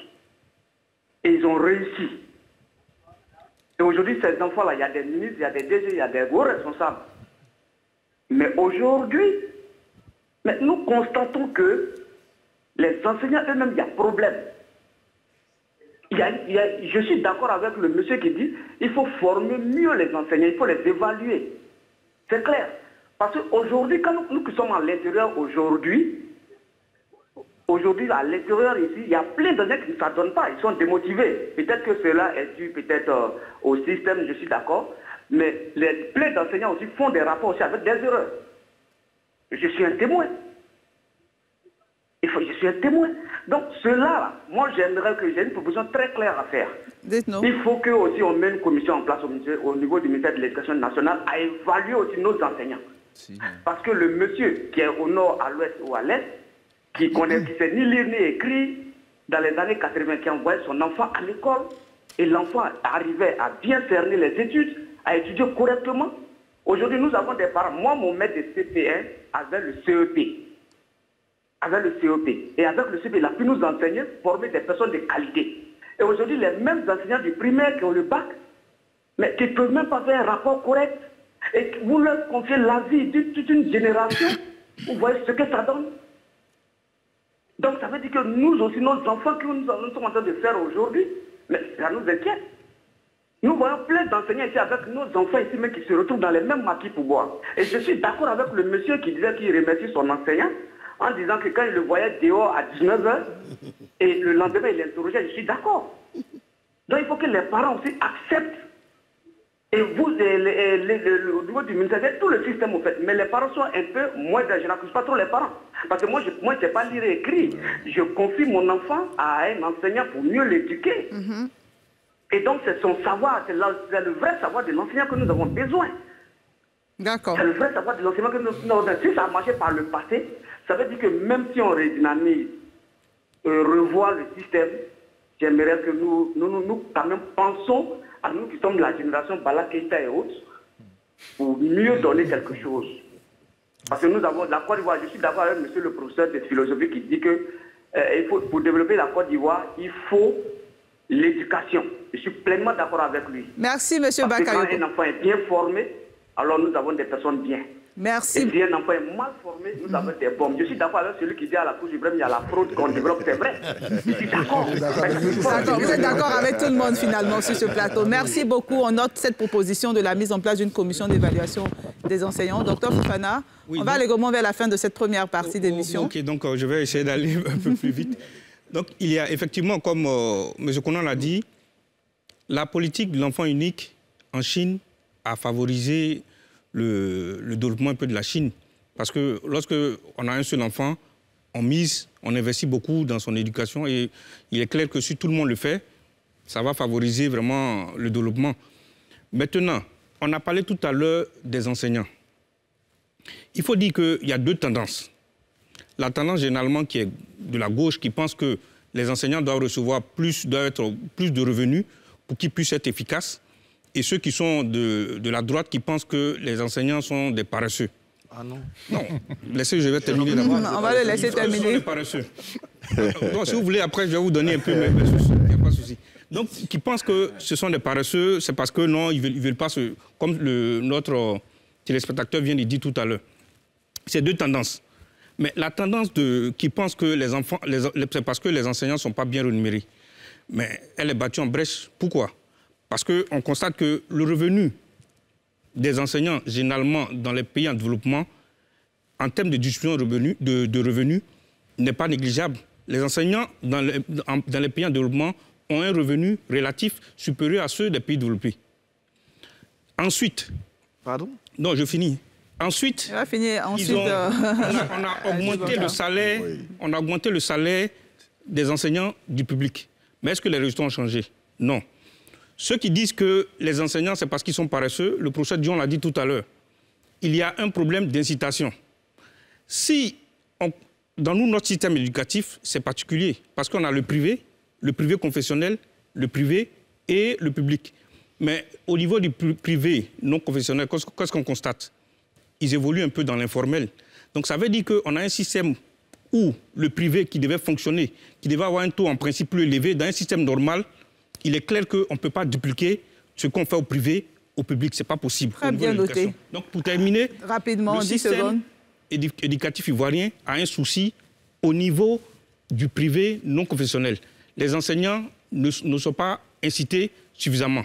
Et ils ont réussi. Et aujourd'hui, ces enfants-là, il y a des ministres, il y a des DG, il y a des gros responsables. Mais aujourd'hui, nous constatons que les enseignants eux-mêmes, il y a problème. Je suis d'accord avec le monsieur qui dit qu'il faut former mieux les enseignants, il faut les évaluer. C'est clair. Parce qu'aujourd'hui, quand nous qui sommes à l'intérieur aujourd'hui, à l'intérieur ici, il y a plein d'enseignants qui ne s'adonnent pas, ils sont démotivés. Peut-être que cela est dû peut-être au système, je suis d'accord, mais plein d'enseignants aussi font des rapports aussi avec des erreurs. Je suis un témoin. Je suis un témoin. Donc cela, moi j'aimerais que j'ai une proposition très claire à faire. Dites-nous. Il faut que aussi on mette une commission en place au niveau du ministère de l'Éducation nationale à évaluer aussi nos enseignants. Parce que le monsieur qui est au nord, à l'ouest ou à l'est, qui sait ni lire ni écrire, dans les années 80, qui envoyait son enfant à l'école, et l'enfant arrivait à bien cerner les études, à étudier correctement. Aujourd'hui, nous avons des parents. Moi, mon maître de CP1 avait le CEP. Et avec le CEP, il a pu nous enseigner, former des personnes de qualité. Et aujourd'hui, les mêmes enseignants du primaire qui ont le bac, mais qui ne peuvent même pas faire un rapport correct, et vous leur confiez la vie toute une génération, vous voyez ce que ça donne. Donc ça veut dire que nous aussi, nos enfants que nous sommes en train de faire aujourd'hui, mais ça nous inquiète. Nous voyons plein d'enseignants ici avec nos enfants ici, mais qui se retrouvent dans les mêmes maquis pour boire. Et je suis d'accord avec le monsieur qui disait qu'il remercie son enseignant, en disant que quand il le voyait dehors à 19h, et le lendemain il l'interrogeait, je suis d'accord. Donc il faut que les parents aussi acceptent. Et vous, au niveau du ministère, tout le système, en fait. Mais les parents sont un peu moins d'âge. Je n'accuse pas trop les parents. Parce que moi, je ne sais pas lire et écrire. Je confie mon enfant à un enseignant pour mieux l'éduquer. Et donc, c'est son savoir, c'est le vrai savoir de l'enseignant que nous avons besoin. D'accord. C'est le vrai savoir de l'enseignant que nous avons besoin. Si ça a marché par le passé, ça veut dire que même si on redynamise, revoit le système, j'aimerais que nous quand même pensons à nous qui sommes de la génération Bala Keïta et autres, pour mieux donner quelque chose. Parce que nous avons la Côte d'Ivoire, je suis d'accord avec monsieur le professeur de philosophie qui dit que pour développer la Côte d'Ivoire, il faut l'éducation. Je suis pleinement d'accord avec lui. Merci, monsieur Bakayoko. Quand un enfant est bien formé, alors nous avons des personnes bien. Merci. Et si un enfant est mal formé, nous avons des bombes. Je suis d'accord avec celui qui dit à la Cour suprême, il y a la fraude qu'on développe, c'est vrai. Je suis d'accord. D'accord, vous êtes d'accord avec tout le monde finalement sur ce plateau. Merci beaucoup. On note cette proposition de la mise en place d'une commission d'évaluation des enseignants. Docteur Fofana, oui, on va aller vers la fin de cette première partie d'émission. Ok, donc je vais essayer d'aller un peu plus vite. Donc il y a effectivement, comme M. Konan l'a dit, la politique de l'enfant unique en Chine a favorisé le développement un peu de la Chine. Parce que lorsque on a un seul enfant, on investit beaucoup dans son éducation et il est clair que si tout le monde le fait, ça va favoriser vraiment le développement. Maintenant, on a parlé tout à l'heure des enseignants. Il faut dire qu'il y a deux tendances. La tendance généralement qui est de la gauche qui pense que les enseignants doivent recevoir plus de revenus pour qu'ils puissent être efficaces. Et ceux qui sont de la droite qui pensent que les enseignants sont des paresseux. Ah non. Non, je vais terminer d'abord. On va le laisser terminer. Ils sont des paresseux. Donc, si vous voulez, après, je vais vous donner un peu mes sources. Il n'y a pas de souci. Donc, qui pensent que ce sont des paresseux, c'est parce que non, ils ne veulent pas comme notre téléspectateur vient de dire tout à l'heure. C'est deux tendances. Mais la tendance qui pense que les enfants, c'est parce que les enseignants ne sont pas bien rémunérés. Mais elle est battue en brèche. Pourquoi? Parce qu'on constate que le revenu des enseignants, généralement dans les pays en développement, en termes de distribution de revenus, n'est pas négligeable. Les enseignants dans les pays en développement ont un revenu relatif supérieur à ceux des pays développés. Ensuite... Pardon? Non, je finis. Ensuite, on a augmenté le salaire, on a augmenté le salaire des enseignants du public. Mais est-ce que les résultats ont changé? Non. Ceux qui disent que les enseignants, c'est parce qu'ils sont paresseux, le professeur Dion l'a dit tout à l'heure, il y a un problème d'incitation. Dans notre système éducatif, c'est particulier, parce qu'on a le privé confessionnel, le privé et le public. Mais au niveau du privé non confessionnel, qu'est-ce qu'on constate? Ils évoluent un peu dans l'informel. Donc ça veut dire qu'on a un système où le privé qui devait fonctionner, qui devait avoir un taux en principe plus élevé, dans un système normal, il est clair qu'on ne peut pas dupliquer ce qu'on fait au privé, au public. Ce n'est pas possible. Très bien noté. Donc pour terminer, rapidement, le système éducatif ivoirien a un souci au niveau du privé non confessionnel. Les enseignants ne sont pas incités suffisamment.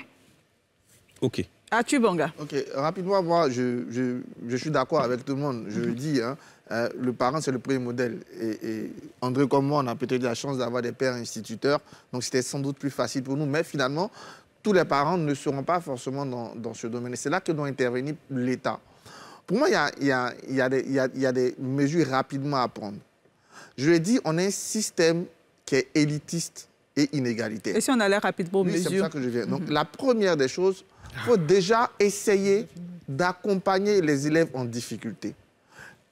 OK. Atubanga. OK. Rapidement, moi, je suis d'accord avec tout le monde. Je le dis, hein, le parent, c'est le premier modèle. Et André comme moi, on a peut-être eu la chance d'avoir des pères instituteurs. Donc, c'était sans doute plus facile pour nous. Mais finalement, tous les parents ne seront pas forcément dans ce domaine. Et c'est là que doit intervenir l'État. Pour moi, il y a des mesures rapidement à prendre. Je l'ai dit, on a un système qui est élitiste et inégalitaire. Et si on allait rapidement aux mesures? C'est pour ça que je viens. Donc, la première des choses, il faut déjà essayer d'accompagner les élèves en difficulté.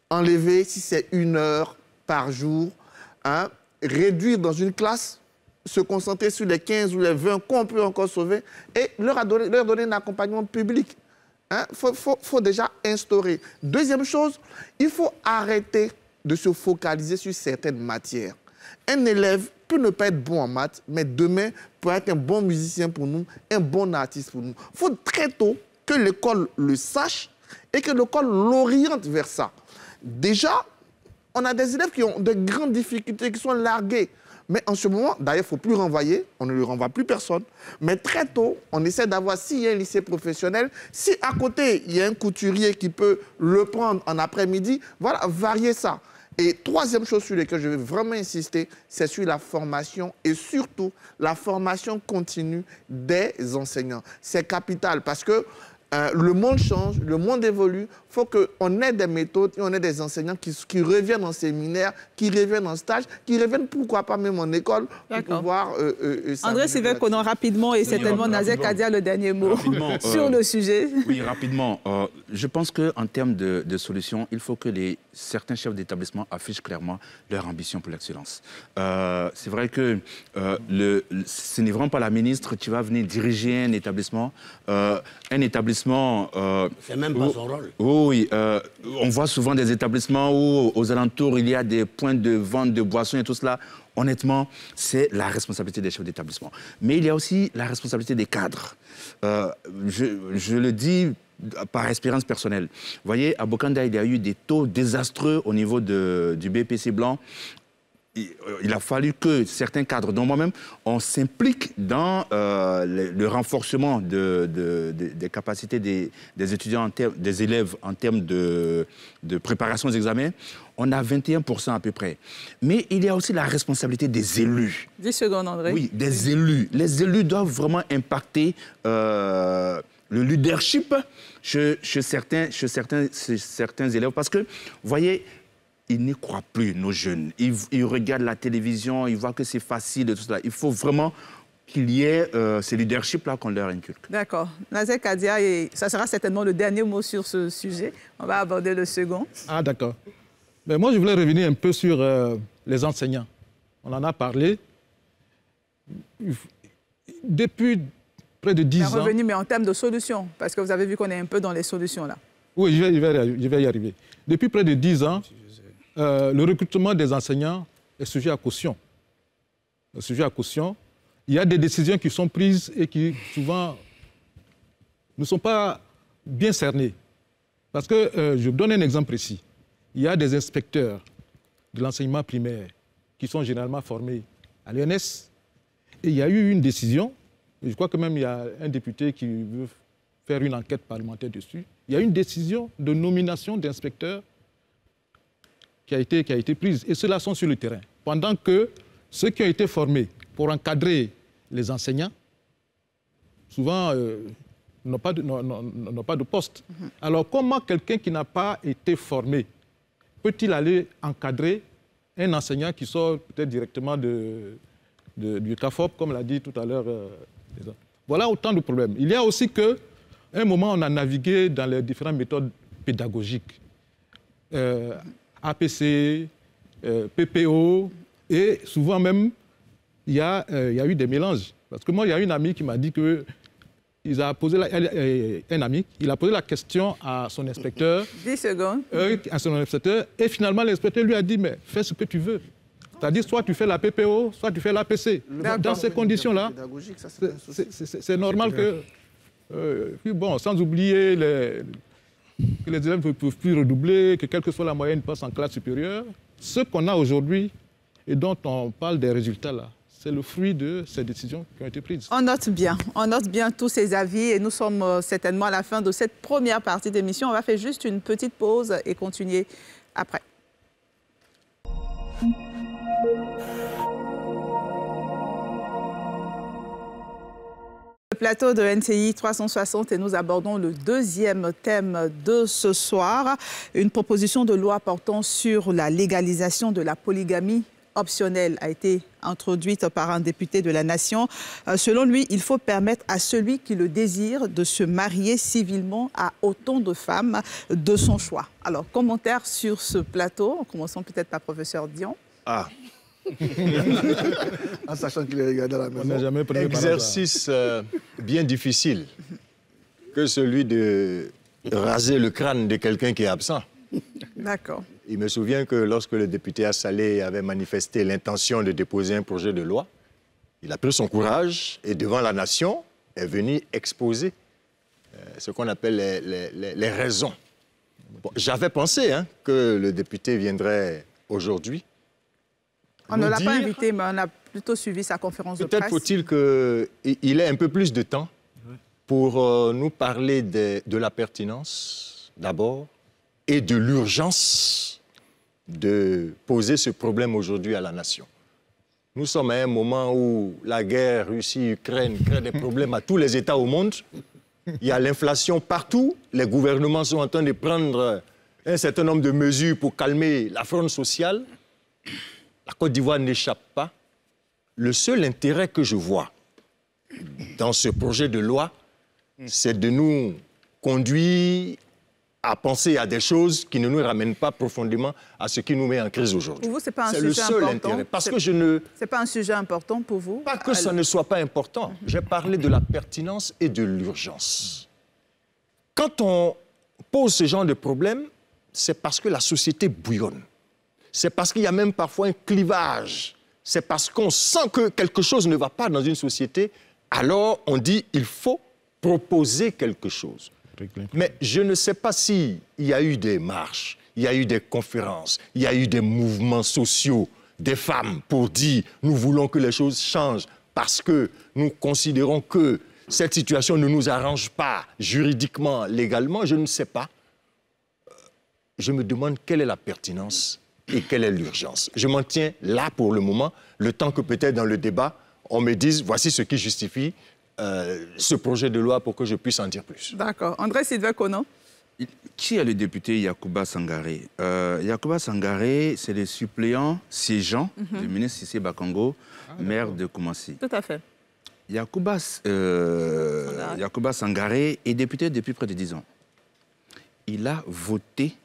Enlever, si c'est 1 heure par jour, hein, réduire dans une classe, se concentrer sur les 15 ou les 20 qu'on peut encore sauver et leur donner un accompagnement public. Faut déjà instaurer. Deuxième chose, il faut arrêter de se focaliser sur certaines matières. Un élève peut ne pas être bon en maths, mais demain peut être un bon musicien pour nous, un bon artiste pour nous. Il faut très tôt que l'école le sache et que l'école l'oriente vers ça. Déjà, on a des élèves qui ont de grandes difficultés, qui sont largués. Mais en ce moment, d'ailleurs, il ne faut plus renvoyer, on ne lui renvoie plus personne. Mais très tôt, on essaie d'avoir, s'il y a un lycée professionnel, si à côté, il y a un couturier qui peut le prendre en après-midi, voilà, varier ça. Et troisième chose sur laquelle je vais vraiment insister, c'est sur la formation et surtout la formation continue des enseignants. C'est capital parce que le monde change, le monde évolue. Il faut qu'on ait des méthodes et on ait des enseignants qui reviennent en séminaire, qui reviennent en stage, qui reviennent pourquoi pas même en école pour pouvoir... André Sylvain Konan, rapidement, et certainement Nazer Kadia, le dernier mot sur le sujet. Oui, rapidement. Je pense qu'en termes de solutions, il faut que certains chefs d'établissement affichent clairement leur ambition pour l'excellence. C'est vrai que ce n'est vraiment pas la ministre qui va venir diriger un établissement. C'est même pas son rôle. Oui, on voit souvent des établissements où aux alentours il y a des points de vente de boissons et tout cela. Honnêtement, c'est la responsabilité des chefs d'établissement. Mais il y a aussi la responsabilité des cadres. Je le dis par expérience personnelle. Vous voyez, à Bokanda, il y a eu des taux désastreux au niveau du BEPC blanc. Il a fallu que certains cadres, dont moi-même, on s'implique dans le renforcement des capacités des étudiants, des élèves en termes de préparation aux examens. On a 21% à peu près. Mais il y a aussi la responsabilité des élus. 10 secondes, André. Oui, des élus. Les élus doivent vraiment impacter le leadership chez certains élèves. Parce que, vous voyez, ils n'y croient plus, nos jeunes. Ils regardent la télévision, ils voient que c'est facile et tout cela. Il faut vraiment qu'il y ait ce leadership-là qu'on leur inculque. D'accord. Nazer Kadia, et ça sera certainement le dernier mot sur ce sujet. On va aborder le second. Ah, d'accord. Mais moi, je voulais revenir un peu sur les enseignants. On en a parlé. Depuis près de 10 ans... Revenu, mais en termes de solutions, parce que vous avez vu qu'on est un peu dans les solutions, là. Oui, je vais y arriver. Depuis près de 10 ans, le recrutement des enseignants est sujet à caution. Sujet à caution. Il y a des décisions qui sont prises et qui, souvent, ne sont pas bien cernées. Parce que, je donne un exemple précis. Il y a des inspecteurs de l'enseignement primaire qui sont généralement formés à l'ENS. Et il y a eu une décision, et je crois que même il y a un député qui veut faire une enquête parlementaire dessus. Il y a une décision de nomination d'inspecteurs qui a été prise. Et ceux-là sont sur le terrain. Pendant que ceux qui ont été formés pour encadrer les enseignants, souvent n'ont pas de poste. Alors comment quelqu'un qui n'a pas été formé peut-il aller encadrer un enseignant qui sort peut-être directement du CAFOP, comme l'a dit tout à l'heure. Voilà autant de problèmes. Il y a aussi qu'à un moment, on a navigué dans les différentes méthodes pédagogiques. APC, PPO, et souvent même, il y a eu des mélanges. Parce que moi, il y a une amie qui m'a dit que il a posé la question à son inspecteur. 10 secondes. À son inspecteur, et finalement, l'inspecteur lui a dit, mais fais ce que tu veux. C'est-à-dire, soit tu fais la PPO, soit tu fais l'APC. Dans ces conditions-là, c'est normal que... bon, sans oublier que les élèves ne peuvent plus redoubler, que quelle que soit la moyenne, ils passent en classe supérieure. Ce qu'on a aujourd'hui et dont on parle des résultats là, c'est le fruit de ces décisions qui ont été prises. On note bien tous ces avis et nous sommes certainement à la fin de cette première partie d'émission. On va faire juste une petite pause et continuer après. Le plateau de NCI 360 et nous abordons le deuxième thème de ce soir, une proposition de loi portant sur la légalisation de la polygamie optionnelle a été introduite par un député de la Nation. Selon lui, il faut permettre à celui qui le désire de se marier civilement à autant de femmes de son choix. Alors, commentaire sur ce plateau, en commençant peut-être par professeur Dion. Ah. En sachant qu'il est regardé à la maison. On n'a jamais pris exercice bien difficile que celui de raser le crâne de quelqu'un qui est absent. D'accord. Il me souvient que lorsque le député Assalé avait manifesté l'intention de déposer un projet de loi, il a pris son courage et devant la nation est venu exposer ce qu'on appelle les raisons. Bon, j'avais pensé que le député viendrait aujourd'hui. On ne l'a pas invité, mais on a plutôt suivi sa conférence de presse. Peut-être faut-il qu'il ait un peu plus de temps pour nous parler de la pertinence, d'abord, et de l'urgence de poser ce problème aujourd'hui à la nation. Nous sommes à un moment où la guerre Russie-Ukraine crée des problèmes à tous les États au monde. Il y a l'inflation partout. Les gouvernements sont en train de prendre un certain nombre de mesures pour calmer la fronde sociale. La Côte d'Ivoire n'échappe pas. Le seul intérêt que je vois dans ce projet de loi, c'est de nous conduire à penser à des choses qui ne nous ramènent pas profondément à ce qui nous met en crise aujourd'hui. Pour vous, ce n'est pas un sujet sujet important. C'est le seul intérêt. Parce que je ne... C'est pas un sujet important pour vous? Pas que ça ne soit pas important. J'ai parlé de la pertinence et de l'urgence. Quand on pose ce genre de problème, c'est parce que la société bouillonne. C'est parce qu'il y a même parfois un clivage. C'est parce qu'on sent que quelque chose ne va pas dans une société, alors on dit il faut proposer quelque chose. Mais je ne sais pas s'il y a eu des marches, il y a eu des conférences, il y a eu des mouvements sociaux des femmes pour dire « nous voulons que les choses changent parce que nous considérons que cette situation ne nous arrange pas juridiquement, légalement », je ne sais pas. Je me demande quelle est la pertinence et quelle est l'urgence. Je m'en tiens là pour le moment, le temps que peut-être dans le débat, on me dise « voici ce qui justifie ce projet de loi pour que je puisse en dire plus ». D'accord. André Sylvain Conan. Qui est le député Yacouba Sangaré? Yacouba Sangaré, c'est le suppléant siégeant du ministre Cissé Bakongo, maire de Koumassi. Tout à fait. Yacouba Sangaré est député depuis près de 10 ans. Il a voté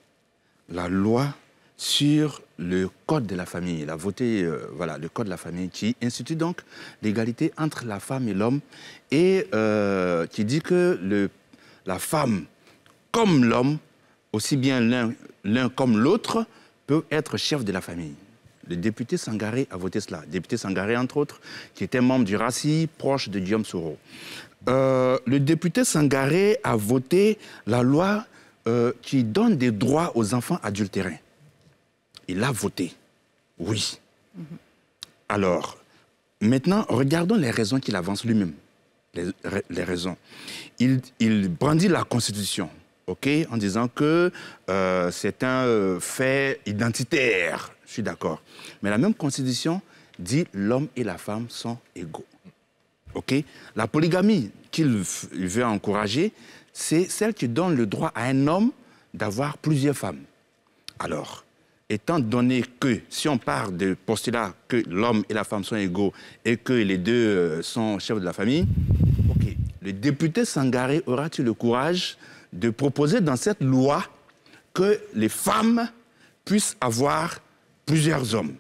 la loi sur le code de la famille. Il a voté le code de la famille qui institue donc l'égalité entre la femme et l'homme et qui dit que la femme comme l'homme, aussi bien l'un comme l'autre, peut être chef de la famille. Le député Sangaré a voté cela. Le député Sangaré, entre autres, qui était membre du RACI, proche de Guillaume Soro. Le député Sangaré a voté la loi qui donne des droits aux enfants adultérins. Il a voté, oui. Alors, maintenant, regardons les raisons qu'il avance lui-même. Les raisons. Il brandit la Constitution. En disant que c'est un fait identitaire. Je suis d'accord. Mais la même Constitution dit l'homme et la femme sont égaux. La polygamie qu'il veut encourager, c'est celle qui donne le droit à un homme d'avoir plusieurs femmes. Alors, étant donné que, si on part de postulat que l'homme et la femme sont égaux et que les deux sont chefs de la famille, le député Sangaré aura-t-il le courage de proposer dans cette loi que les femmes puissent avoir plusieurs hommes,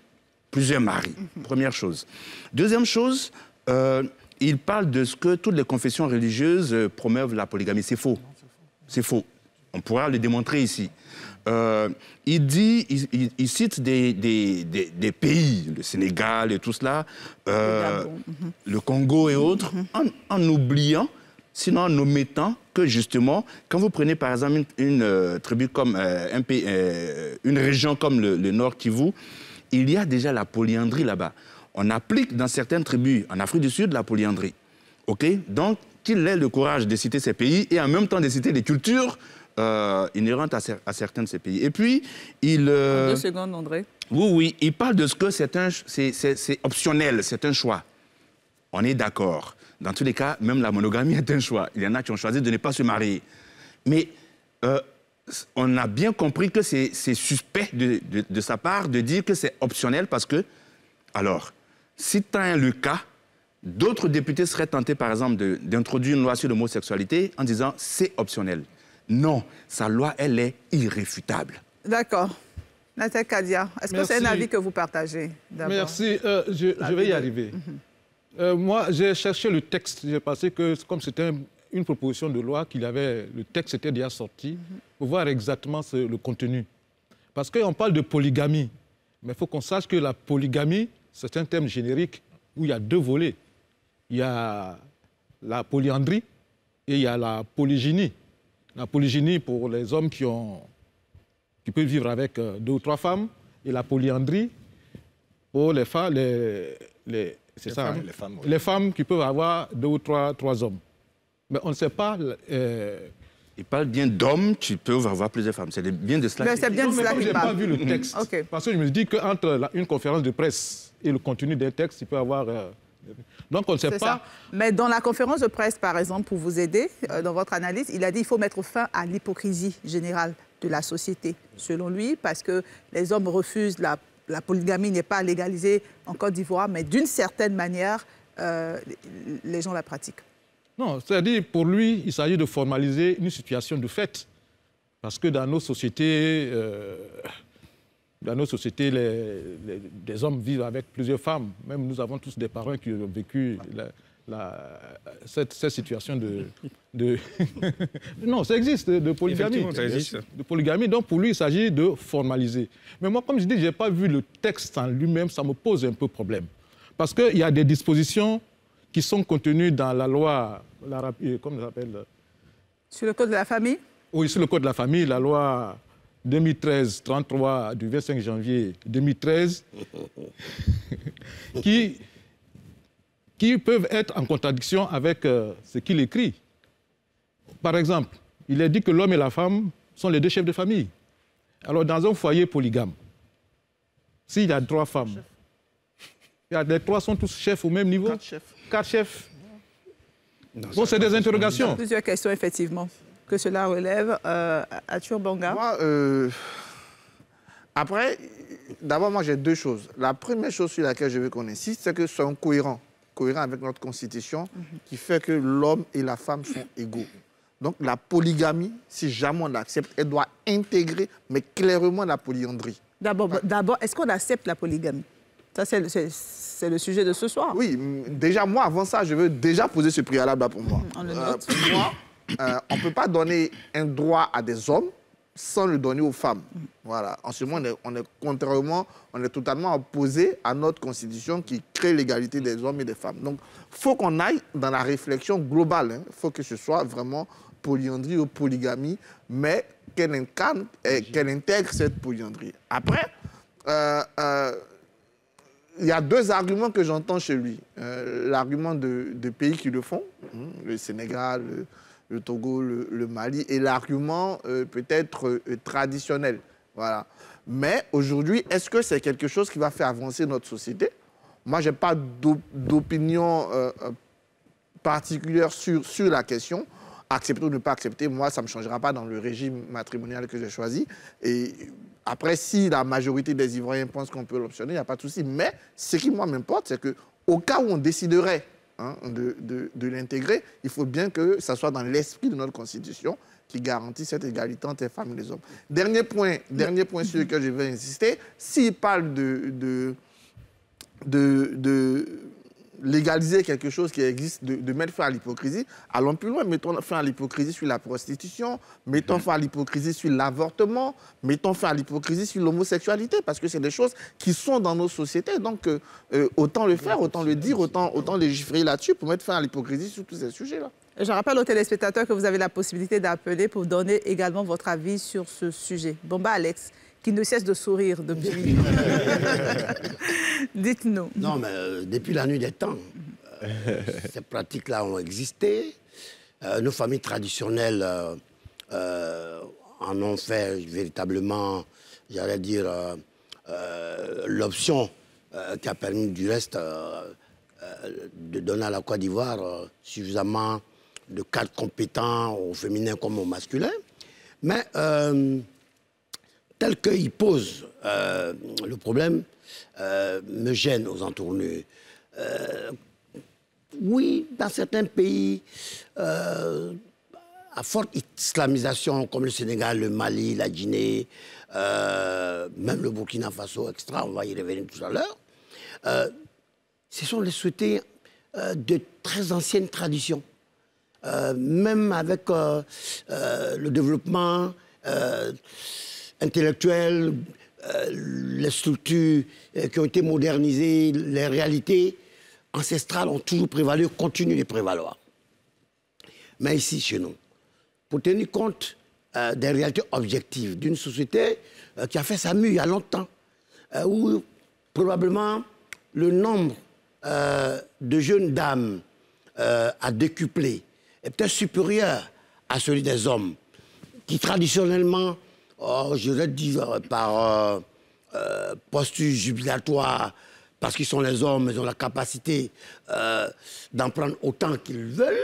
plusieurs maris. Première chose. Deuxième chose, il parle de ce que toutes les confessions religieuses promeuvent la polygamie. C'est faux. C'est faux. On pourra le démontrer ici. Il cite des pays, le Sénégal et tout cela, le Congo et autres, en oubliant, sinon en omettant que justement, quand vous prenez par exemple une tribu comme une région comme le Nord Kivu, il y a déjà la polyandrie là-bas. On applique dans certaines tribus en Afrique du Sud la polyandrie. Donc, qu'il ait le courage de citer ces pays et en même temps de citer des cultures inhérentes à certains de ces pays. Et puis, il... 2 secondes, André. Oui, il parle de ce que c'est optionnel, c'est un choix. On est d'accord. Dans tous les cas, même la monogamie est un choix. Il y en a qui ont choisi de ne pas se marier. Mais on a bien compris que c'est suspect de sa part de dire que c'est optionnel parce que, alors, si tel est le cas, d'autres députés seraient tentés, par exemple, d'introduire une loi sur l'homosexualité en disant c'est optionnel. Non, sa loi, elle est irréfutable. D'accord. Nathalie Kadia, est-ce que c'est un avis que vous partagez? Merci. Je vais y arriver. Moi, j'ai cherché le texte. J'ai pensé que, comme c'était une proposition de loi, le texte était déjà sorti, pour voir exactement le contenu. Parce qu'on parle de polygamie, mais il faut qu'on sache que la polygamie, c'est un terme générique où il y a 2 volets. Il y a la polyandrie et il y a la polygynie. La polygynie pour les hommes qui peuvent vivre avec 2 ou 3 femmes, et la polyandrie pour les femmes, c'est ça, les femmes qui peuvent avoir 2 ou 3 hommes. Mais on ne sait pas... Il parle bien d'hommes qui peuvent avoir plusieurs femmes. C'est bien de cela. C'est bien de cela qu'il parle. Je n'ai pas vu le texte. Parce que je me dis qu'entre une conférence de presse et le contenu d'un texte, il peut y avoir... Donc on ne sait pas... Ça. Mais dans la conférence de presse, par exemple, pour vous aider, dans votre analyse, il a dit qu'il faut mettre fin à l'hypocrisie générale de la société, selon lui, parce que les hommes refusent la polygamie n'est pas légalisée en Côte d'Ivoire, mais d'une certaine manière, les gens la pratiquent. Non, c'est-à-dire, pour lui, il s'agit de formaliser une situation de fait. Parce que dans nos sociétés, des hommes vivent avec plusieurs femmes. Même nous avons tous des parents qui ont vécu cette situation de... Non, ça existe, de polygamie. Ça existe. De polygamie. Donc, pour lui, il s'agit de formaliser. Mais moi, comme je dis, je n'ai pas vu le texte en lui-même, ça me pose un peu problème. Parce qu'il y a des dispositions qui sont contenues dans la loi, comment ça s'appelle, Sur le code de la famille? Oui, sur le code de la famille, la loi 2013-33 du 25 janvier 2013, qui peuvent être en contradiction avec ce qu'il écrit. Par exemple, il est dit que l'homme et la femme sont les deux chefs de famille. Alors, dans un foyer polygame, s'il y a 3 femmes, les 3 sont tous chefs au même niveau? 4 chefs. 4 chefs. Bon, c'est des interrogations. Plusieurs questions, effectivement, que cela relève. Arthur Bonga. Moi, après, d'abord, moi, j'ai 2 choses. La première chose sur laquelle je veux qu'on insiste, c'est que soyons cohérents avec notre Constitution, qui fait que l'homme et la femme sont égaux. Donc, la polygamie, si jamais on l'accepte, elle doit intégrer, mais clairement, la polyandrie. D'abord, est-ce qu'on accepte la polygamie? Ça, c'est le sujet de ce soir. Oui, déjà, moi, avant ça, je veux déjà poser ce préalable-là pour moi. On le note. Pour moi, on ne peut pas donner un droit à des hommes sans le donner aux femmes. Voilà. En ce moment, on est totalement opposé à notre Constitution qui crée l'égalité des hommes et des femmes. Donc, il faut qu'on aille dans la réflexion globale. Il faut que ce soit vraiment polyandrie ou polygamie, mais qu'elle incarne et qu'elle intègre cette polyandrie. Après, il y a 2 arguments que j'entends chez lui. L'argument de pays qui le font, le Sénégal, le Togo, le Mali, et l'argument peut-être traditionnel. Voilà. Mais aujourd'hui, est-ce que c'est quelque chose qui va faire avancer notre société? Moi, je n'ai pas d'opinion particulière sur la question. Accepter ou ne pas accepter, moi, ça ne me changera pas dans le régime matrimonial que j'ai choisi. Et après, si la majorité des Ivoiriens pensent qu'on peut l'optionner, il n'y a pas de souci. Mais ce qui, moi, m'importe, c'est qu'au cas où on déciderait de l'intégrer, il faut bien que ça soit dans l'esprit de notre Constitution qui garantit cette égalité entre les femmes et les hommes. Dernier point sur lequel je vais insister, s'il parle de légaliser quelque chose qui existe, de mettre fin à l'hypocrisie, allons plus loin, mettons fin à l'hypocrisie sur la prostitution, mettons fin à l'hypocrisie sur l'avortement, mettons fin à l'hypocrisie sur l'homosexualité, parce que c'est des choses qui sont dans nos sociétés, donc autant le faire, autant le dire, autant légiférer là-dessus pour mettre fin à l'hypocrisie sur tous ces sujets-là. Je rappelle aux téléspectateurs que vous avez la possibilité d'appeler pour donner également votre avis sur ce sujet. Bomba Alex, qui ne cesse de sourire depuis. Dites-nous. Non, mais depuis la nuit des temps, ces pratiques-là ont existé. Nos familles traditionnelles en ont fait véritablement, j'allais dire, l'option qui a permis du reste de donner à la Côte d'Ivoire suffisamment de cadres compétents au féminin comme au masculin. Mais tel qu'il pose le problème, me gêne aux entournures. Oui, dans certains pays, à forte islamisation, comme le Sénégal, le Mali, la Guinée, même le Burkina Faso, etc., on va y revenir tout à l'heure, ce sont les sociétés de très anciennes traditions. Même avec le développement intellectuel, les structures qui ont été modernisées, les réalités ancestrales ont toujours prévalu, continuent de prévaloir. Mais ici, chez nous, pour tenir compte des réalités objectives d'une société qui a fait sa mue il y a longtemps, où probablement le nombre de jeunes dames a décuplé, est peut-être supérieur à celui des hommes, qui traditionnellement, je vais dire par posture jubilatoire, parce qu'ils sont les hommes, ils ont la capacité d'en prendre autant qu'ils veulent.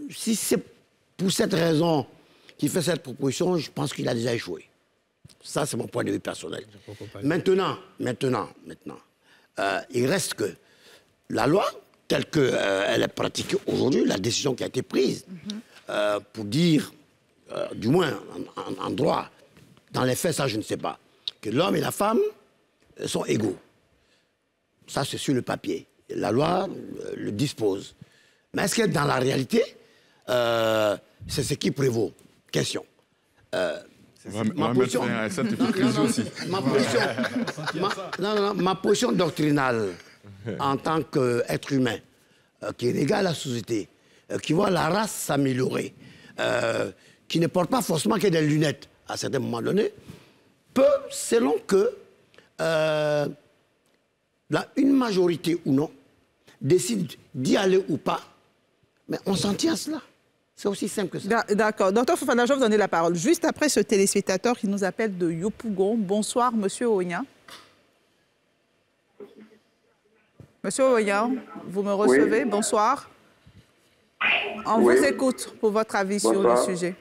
Si c'est pour cette raison qu'il fait cette proposition, je pense qu'il a déjà échoué. Ça, c'est mon point de vue personnel. Maintenant, il reste que la loi, telle qu'elle est pratiquée aujourd'hui, la décision qui a été prise, pour dire, du moins en droit, dans les faits, ça je ne sais pas, que l'homme et la femme sont égaux. Ça, c'est sur le papier. La loi le dispose. Mais est-ce que dans la réalité, c'est ce qui prévaut? Question. Ma position doctrinale en tant qu'être humain qui régale la société, qui voient la race s'améliorer, qui ne portent pas forcément que des lunettes à certains moments donnés, peut, selon que une majorité ou non décide d'y aller ou pas, mais on s'en tient à cela. C'est aussi simple que ça. D'accord. Docteur Fofana, je vais vous donner la parole. Juste après ce téléspectateur qui nous appelle de Yopougon. Bonsoir, Monsieur Oignan. Monsieur Oignan, vous me recevez? Oui. Bonsoir. On vous écoute pour votre avis sur le sujet.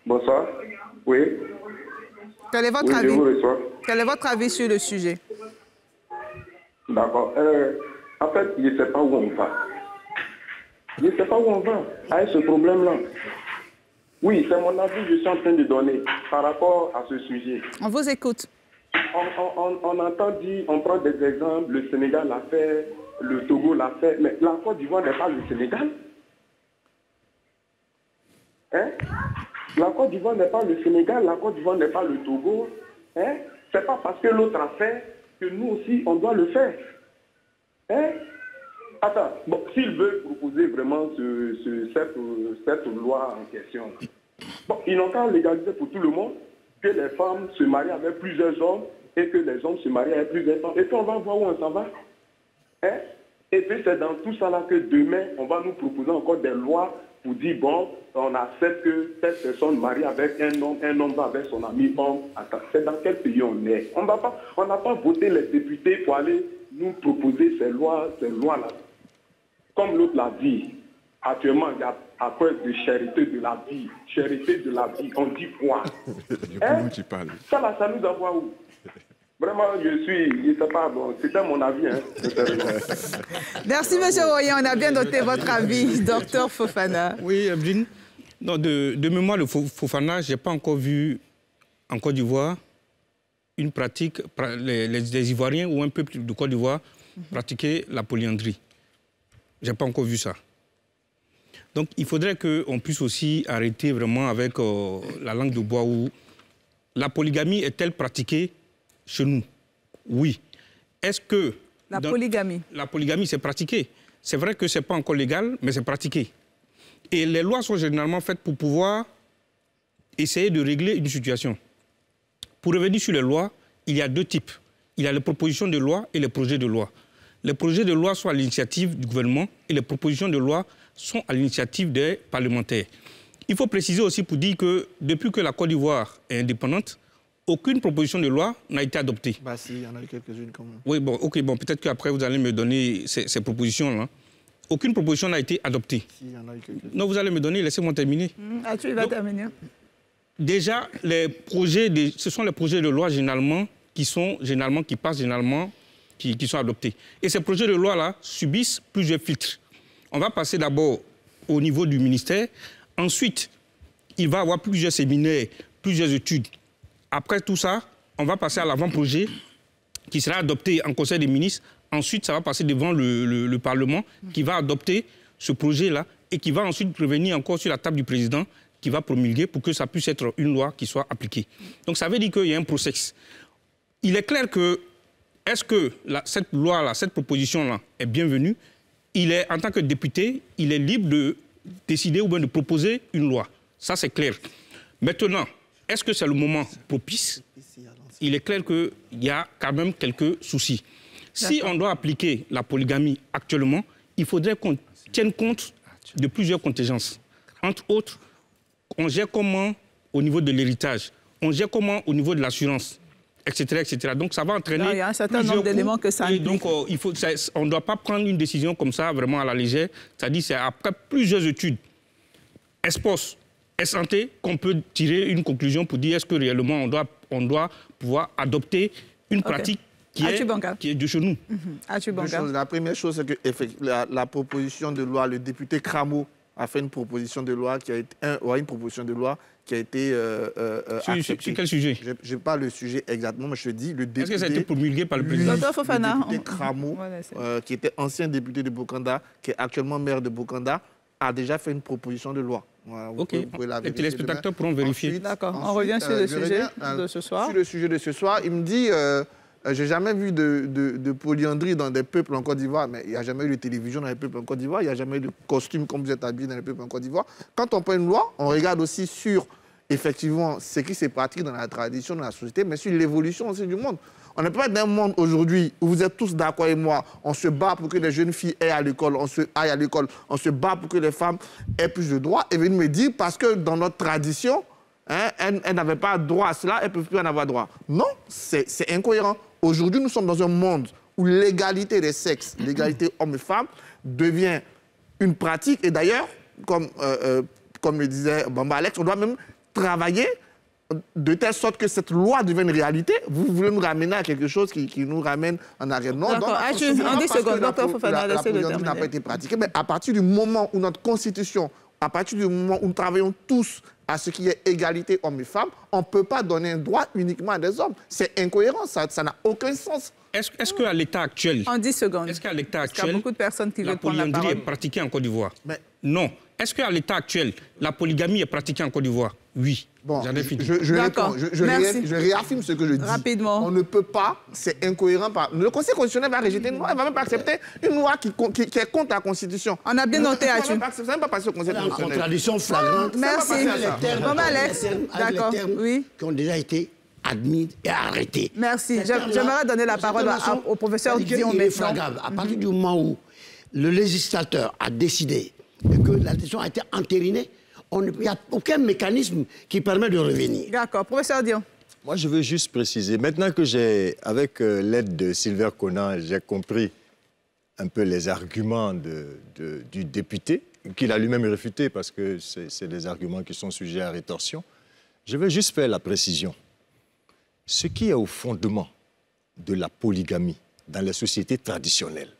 Bonsoir. Oui. Quel est votre avis? Je vous reçois. Quel est votre avis sur le sujet? D'accord. En fait, je ne sais pas où on va. Je ne sais pas où on va avec ce problème-là. Oui, c'est mon avis que je suis en train de donner par rapport à ce sujet. On vous écoute. On entend dire, on prend des exemples, le Sénégal l'a fait, le Togo l'a fait, mais la Côte d'Ivoire n'est pas le Sénégal. Hein? La Côte d'Ivoire n'est pas le Sénégal, la Côte d'Ivoire n'est pas le Togo. Hein? C'est pas parce que l'autre a fait que nous aussi, on doit le faire. Hein? Attends, bon, s'il veut proposer vraiment cette loi en question, bon, ils n'ont qu'à légaliser pour tout le monde que les femmes se marient avec plusieurs hommes et que les hommes se marient avec plusieurs femmes. Et puis on va voir où on s'en va. Hein? Et puis c'est dans tout ça là que demain, on va nous proposer encore des lois pour dire, bon, on accepte que cette personne marie avec un homme va avec son ami homme. Attends, c'est dans quel pays on est? On n'a pas voté les députés pour aller nous proposer ces lois-là. Comme l'autre l'a dit, actuellement, il y a à cause de charité de la vie. Charité de la vie, on dit quoi? Hein? Ça là, ça nous envoie où? Vraiment, je ne sais pas, bon, c'était mon avis. Hein, merci, M. Oyen, on a bien noté votre avis, Dr Fofana. Oui, Abdine. Non, de mémoire, le Fofana, je n'ai pas encore vu en Côte d'Ivoire une pratique, les Ivoiriens ou un peuple de Côte d'Ivoire pratiquer la polyandrie. Je n'ai pas encore vu ça. Donc, il faudrait qu'on puisse aussi arrêter vraiment avec la langue de bois où la polygamie est-elle pratiquée chez nous? Oui. Est-ce que... La polygamie. La polygamie, c'est pratiqué. C'est vrai que ce n'est pas encore légal, mais c'est pratiqué. Et les lois sont généralement faites pour pouvoir essayer de régler une situation. Pour revenir sur les lois, il y a deux types. Il y a les propositions de loi et les projets de loi. Les projets de loi sont à l'initiative du gouvernement et les propositions de loi sont à l'initiative des parlementaires. Il faut préciser aussi pour dire que depuis que la Côte d'Ivoire est indépendante, aucune proposition de loi n'a été adoptée. Bah si, il y en a eu quelques-unes quand même. Oui, bon, ok, bon, peut-être qu'après vous allez me donner ces propositions-là. Aucune proposition n'a été adoptée. Si, il y en a eu quelques-unes. Non, vous allez me donner, laissez-moi terminer. Tu vas terminer. Déjà, ce sont les projets de loi qui sont adoptés. Et ces projets de loi-là subissent plusieurs filtres. On va passer d'abord au niveau du ministère. Ensuite, il va y avoir plusieurs séminaires, plusieurs études. Après tout ça, on va passer à l'avant-projet qui sera adopté en Conseil des ministres. Ensuite, ça va passer devant le Parlement qui va adopter ce projet-là et qui va ensuite revenir encore sur la table du président qui va promulguer pour que ça puisse être une loi qui soit appliquée. Donc ça veut dire qu'il y a un process. Il est clair que est-ce que cette loi-là, cette proposition-là est bienvenue? En tant que député, il est libre de décider ou bien de proposer une loi. Ça, c'est clair. Maintenant, est-ce que c'est le moment propice? Il est clair qu'il y a quand même quelques soucis. Si on doit appliquer la polygamie actuellement, il faudrait qu'on tienne compte de plusieurs contingences. Entre autres, on gère comment au niveau de l'héritage, on gère comment au niveau de l'assurance, etc., etc. Donc ça va entraîner... Il y a un certain nombre d'éléments que ça implique. Donc on ne doit pas prendre une décision comme ça vraiment à la légère. C'est-à-dire c'est après plusieurs études, ex-post, ex-ante, qu'on peut tirer une conclusion pour dire est-ce que réellement on doit pouvoir adopter une pratique qui est de chez nous. La première chose, c'est que la proposition de loi, le député Cramo a fait une proposition de loi qui a été acceptée. Sur quel sujet? Je n'ai pas le sujet exactement, mais je te dis le député... Est-ce que ça a été promulgué par le président? Le député Cramo, qui était ancien député de Bokanda, qui est actuellement maire de Bokanda, a déjà fait une proposition de loi. Voilà, les téléspectateurs pourront vérifier. D'accord, on revient sur le sujet de ce soir. Sur le sujet de ce soir, il me dit j'ai jamais vu de polyandrie dans des peuples en Côte d'Ivoire, mais il n'y a jamais eu de télévision dans les peuples en Côte d'Ivoire, il n'y a jamais eu de costume comme vous êtes habillé dans les peuples en Côte d'Ivoire. Quand on prend une loi, on regarde aussi sur, effectivement, ce qui se pratique dans la tradition, dans la société, mais sur l'évolution aussi du monde. On ne peut pas être dans un monde aujourd'hui où vous êtes tous d'accord avec moi, on se bat pour que les jeunes filles aillent à l'école, on se bat pour que les femmes aient plus de droits, et venir me dire, parce que dans notre tradition, hein, elles n'avaient pas droit à cela, elles ne peuvent plus en avoir droit. Non, c'est incohérent. Aujourd'hui, nous sommes dans un monde où l'égalité des sexes, l'égalité hommes et femmes, devient une pratique. Et d'ailleurs, comme le disait Bamba Alex, on doit même travailler de telle sorte que cette loi devienne réalité. Vous voulez nous ramener à quelque chose qui nous ramène en arrière. Non, d'accord. En 10 secondes, docteur Fofana, laissez le terminer. N'a pas été pratiquée, mais à partir du moment où notre Constitution, à partir du moment où nous travaillons tous à ce qui est égalité hommes et femmes, on ne peut pas donner un droit uniquement à des hommes. C'est incohérent, ça n'a aucun sens. Est-ce qu'à l'état actuel... En 10 secondes. Est-ce qu'à l'état actuel... Il y a beaucoup de personnes qui veulent prendre la parole. La polyandrie est pratiquée en Côte d'Ivoire? Non. Est-ce qu'à l'état actuel, la polygamie est pratiquée en Côte d'Ivoire? Oui. Bon, je réaffirme ce que je dis. Rapidement. On ne peut pas, c'est incohérent. Le Conseil constitutionnel va rejeter une loi, il ne va même pas accepter une loi qui est contre la Constitution. On a bien noté, ça ne va même pas passer au Conseil constitutionnel. En contradiction flagrante. Merci. Comment Alex? D'accord, oui. Qui ont déjà été admis et arrêtés. Merci. J'aimerais donner la parole au professeur Dion maintenant. À partir du moment où le législateur a décidé que la décision a été entérinée, il n'y a aucun mécanisme qui permet de revenir. D'accord. Professeur Dion. Moi, je veux juste préciser. Maintenant que avec l'aide de Sylvain Conan, j'ai compris un peu les arguments du député, qu'il a lui-même réfuté parce que c'est des arguments qui sont sujets à rétorsion, je vais juste faire la précision. Ce qui est au fondement de la polygamie dans les sociétés traditionnelles,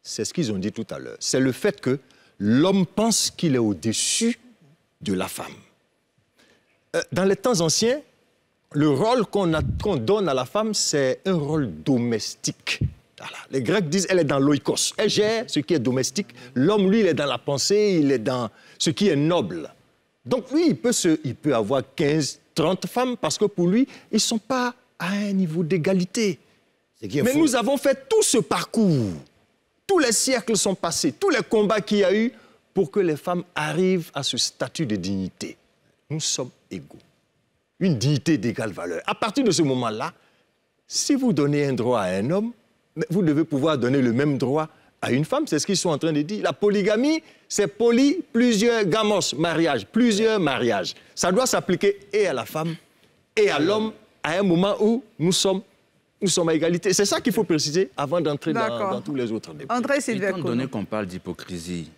c'est ce qu'ils ont dit tout à l'heure. C'est le fait que l'homme pense qu'il est au-dessus de la femme. Dans les temps anciens, le rôle qu'on donne à la femme, c'est un rôle domestique. Voilà. Les Grecs disent qu'elle est dans l'oikos. Elle gère ce qui est domestique. L'homme, lui, il est dans la pensée, il est dans ce qui est noble. Donc, lui, il peut avoir 15, 30 femmes parce que pour lui, ils ne sont pas à un niveau d'égalité. Mais nous avons fait tout ce parcours. Tous les siècles sont passés, tous les combats qu'il y a eu pour que les femmes arrivent à ce statut de dignité. Nous sommes égaux. Une dignité d'égale valeur. À partir de ce moment-là, si vous donnez un droit à un homme, vous devez pouvoir donner le même droit à une femme. C'est ce qu'ils sont en train de dire. La polygamie, c'est plusieurs gamos, mariage, plusieurs mariages. Ça doit s'appliquer et à la femme et à l'homme à un moment où nous sommes à égalité. C'est ça qu'il faut préciser avant d'entrer dans tous les autres débats. André Sylvain. Étant donné qu'on parle d'hypocrisie,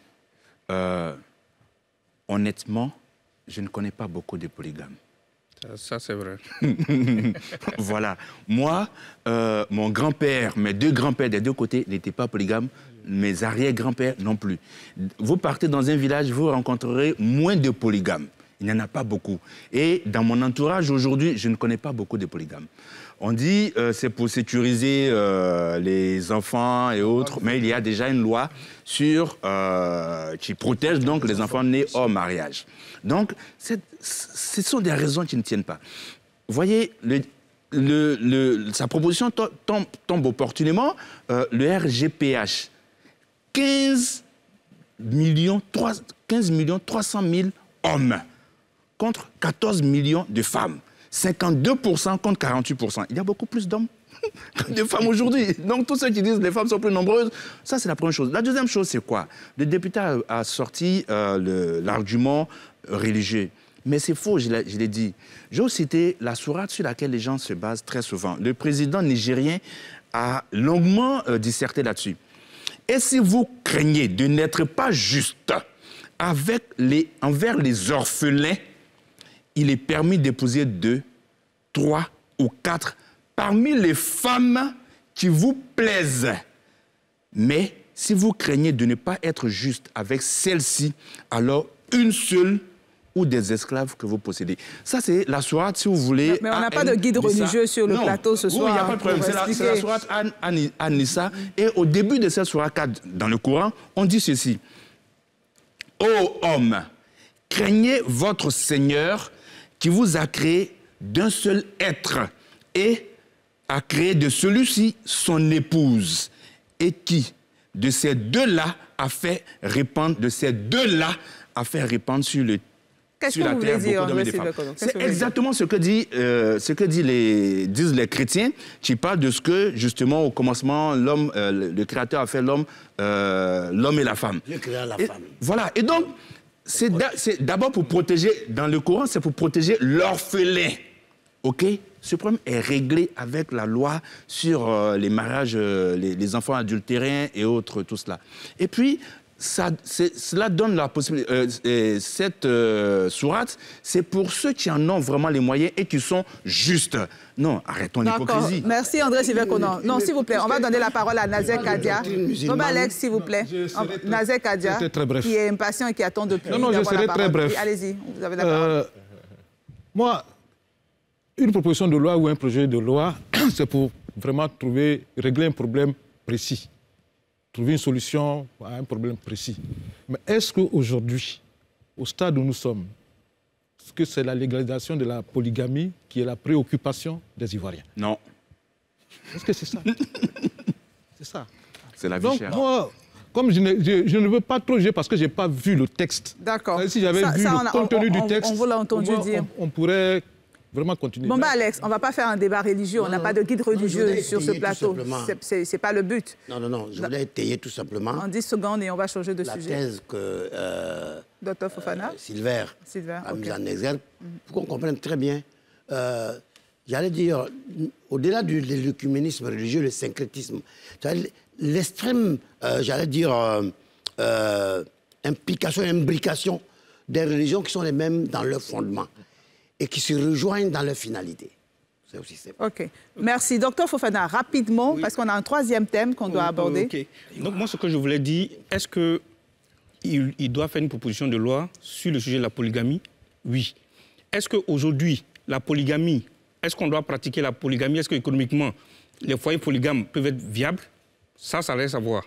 honnêtement, je ne connais pas beaucoup de polygames. Ça, c'est vrai. Voilà. Moi, mon grand-père, mes deux grands-pères des deux côtés n'étaient pas polygames. Mes arrière-grands-pères non plus. Vous partez dans un village, vous rencontrerez moins de polygames. Il n'y en a pas beaucoup. Et dans mon entourage aujourd'hui, je ne connais pas beaucoup de polygames. On dit c'est pour sécuriser les enfants et autres, mais il y a déjà une loi qui protège donc les enfants nés hors mariage. Donc, ce sont des raisons qui ne tiennent pas. Vous voyez, sa proposition tombe opportunément. Le RGPH, 15 300 000 hommes contre 14 millions de femmes. 52% contre 48%. Il y a beaucoup plus d'hommes que de femmes aujourd'hui. Donc, tous ceux qui disent que les femmes sont plus nombreuses, ça, c'est la première chose. La deuxième chose, c'est quoi? Le député a sorti l'argument religieux. Mais c'est faux, je l'ai dit. Je vais citer la sourate sur laquelle les gens se basent très souvent. Le président nigérien a longuement disserté là-dessus. Et si vous craignez de n'être pas juste envers les orphelins, il est permis d'épouser 2, 3 ou 4 parmi les femmes qui vous plaisent. Mais si vous craignez de ne pas être juste avec celle-ci, alors une seule ou des esclaves que vous possédez. Ça, c'est la sourate, si vous voulez... Mais on n'a pas de guide religieux sur le plateau ce soir. Oui, il n'y a pas de problème. C'est la sourate An-Nisa. Et au début de cette sourate 4, dans le Coran, on dit ceci. « Ô hommes, craignez votre Seigneur qui vous a créé d'un seul être et a créé de celui-ci son épouse et qui, de ces deux-là, a fait répandre sur le Qu'est-ce que vous voulez dire, André Sylvain Conon? C'est exactement ce que disent les chrétiens, qui parlent de ce que, justement, au commencement, l'homme, le Créateur a fait l'homme et la femme. Dieu créa la femme. Voilà. Et donc, c'est d'abord pour protéger, dans le Coran, c'est pour protéger l'orphelin. OK? Ce problème est réglé avec la loi sur les mariages, les enfants adultérins et autres, tout cela. Et puis, cela donne la possibilité. Cette sourate, c'est pour ceux qui en ont vraiment les moyens et qui sont justes. Non, arrêtons l'hypocrisie. Merci André Sylvain Conon. Non, s'il vous plaît, on va donner la parole à Nazer Kadia. Bon, Alex, s'il vous plaît. Nazer Kadia, qui est impatient et qui attend depuis. Non, je serai très bref. Allez-y, vous avez la parole. Moi, une proposition de loi ou un projet de loi, c'est pour vraiment régler un problème précis. Trouver une solution à un problème précis. Mais est-ce qu'aujourd'hui, au stade où nous sommes, est-ce que c'est la légalisation de la polygamie qui est la préoccupation des Ivoiriens? Non. Est-ce que c'est ça? C'est ça. C'est la vie Donc, chère. moi, comme je ne veux pas trop juger parce que je n'ai pas vu le texte. D'accord. Si j'avais vu le contenu du texte, on vous l'a entendu dire. On pourrait vraiment continuer. Bon, Alex, on ne va pas faire un débat religieux. On n'a pas de guide religieux sur ce plateau. Ce n'est pas le but. Non. Je voulais étayer tout simplement. En 10 secondes et on va changer de sujet. La thèse que Dr Fofana Sylvain a mis en exergue pour qu'on comprenne très bien. J'allais dire, au-delà de l'œcuménisme religieux, le syncrétisme, l'extrême, imbrication des religions qui sont les mêmes dans leur fondement et qui se rejoignent dans leur finalité. C'est aussi simple. OK. Merci. Docteur Fofana, rapidement, parce qu'on a un troisième thème qu'on doit aborder. OK. Donc moi, ce que je voulais dire, est-ce qu'il doit faire une proposition de loi sur le sujet de la polygamie? Oui. Est-ce qu'aujourd'hui, la polygamie, est-ce qu'on doit pratiquer la polygamie? Est-ce qu'économiquement, les foyers polygames peuvent être viables? Ça reste à voir.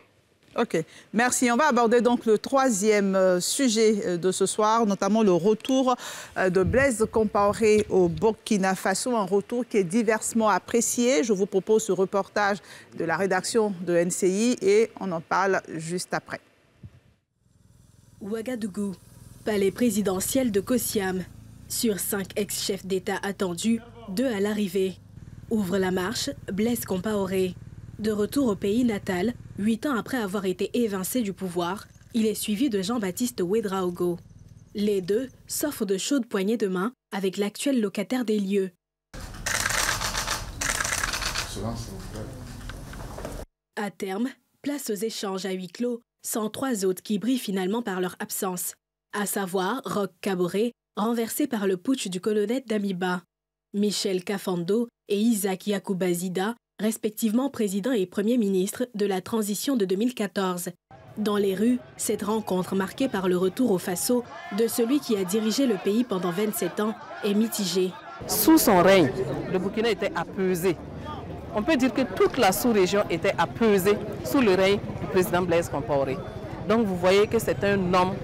OK. Merci. On va aborder donc le troisième sujet de ce soir, notamment le retour de Blaise Compaoré au Burkina Faso, un retour qui est diversement apprécié. Je vous propose ce reportage de la rédaction de NCI et on en parle juste après. Ouagadougou, palais présidentiel de Kossiam. Sur 5 ex-chefs d'État attendus, 2 à l'arrivée. Ouvre la marche, Blaise Compaoré. De retour au pays natal, 8 ans après avoir été évincé du pouvoir, il est suivi de Jean-Baptiste Ouédraogo. Les deux s'offrent de chaudes poignées de main avec l'actuel locataire des lieux. À terme, place aux échanges à huis clos, sans 3 autres qui brillent finalement par leur absence, à savoir Roch Kaboré, renversé par le putsch du colonel d'Amiba, Michel Kafando et Isaac Yacouba Zida, respectivement président et premier ministre de la transition de 2014. Dans les rues, cette rencontre marquée par le retour au Faso de celui qui a dirigé le pays pendant 27 ans est mitigée. Sous son règne, le Burkina était apaisé. On peut dire que toute la sous-région était apaisée sous le règne du président Blaise Compaoré. Donc vous voyez que c'est un homme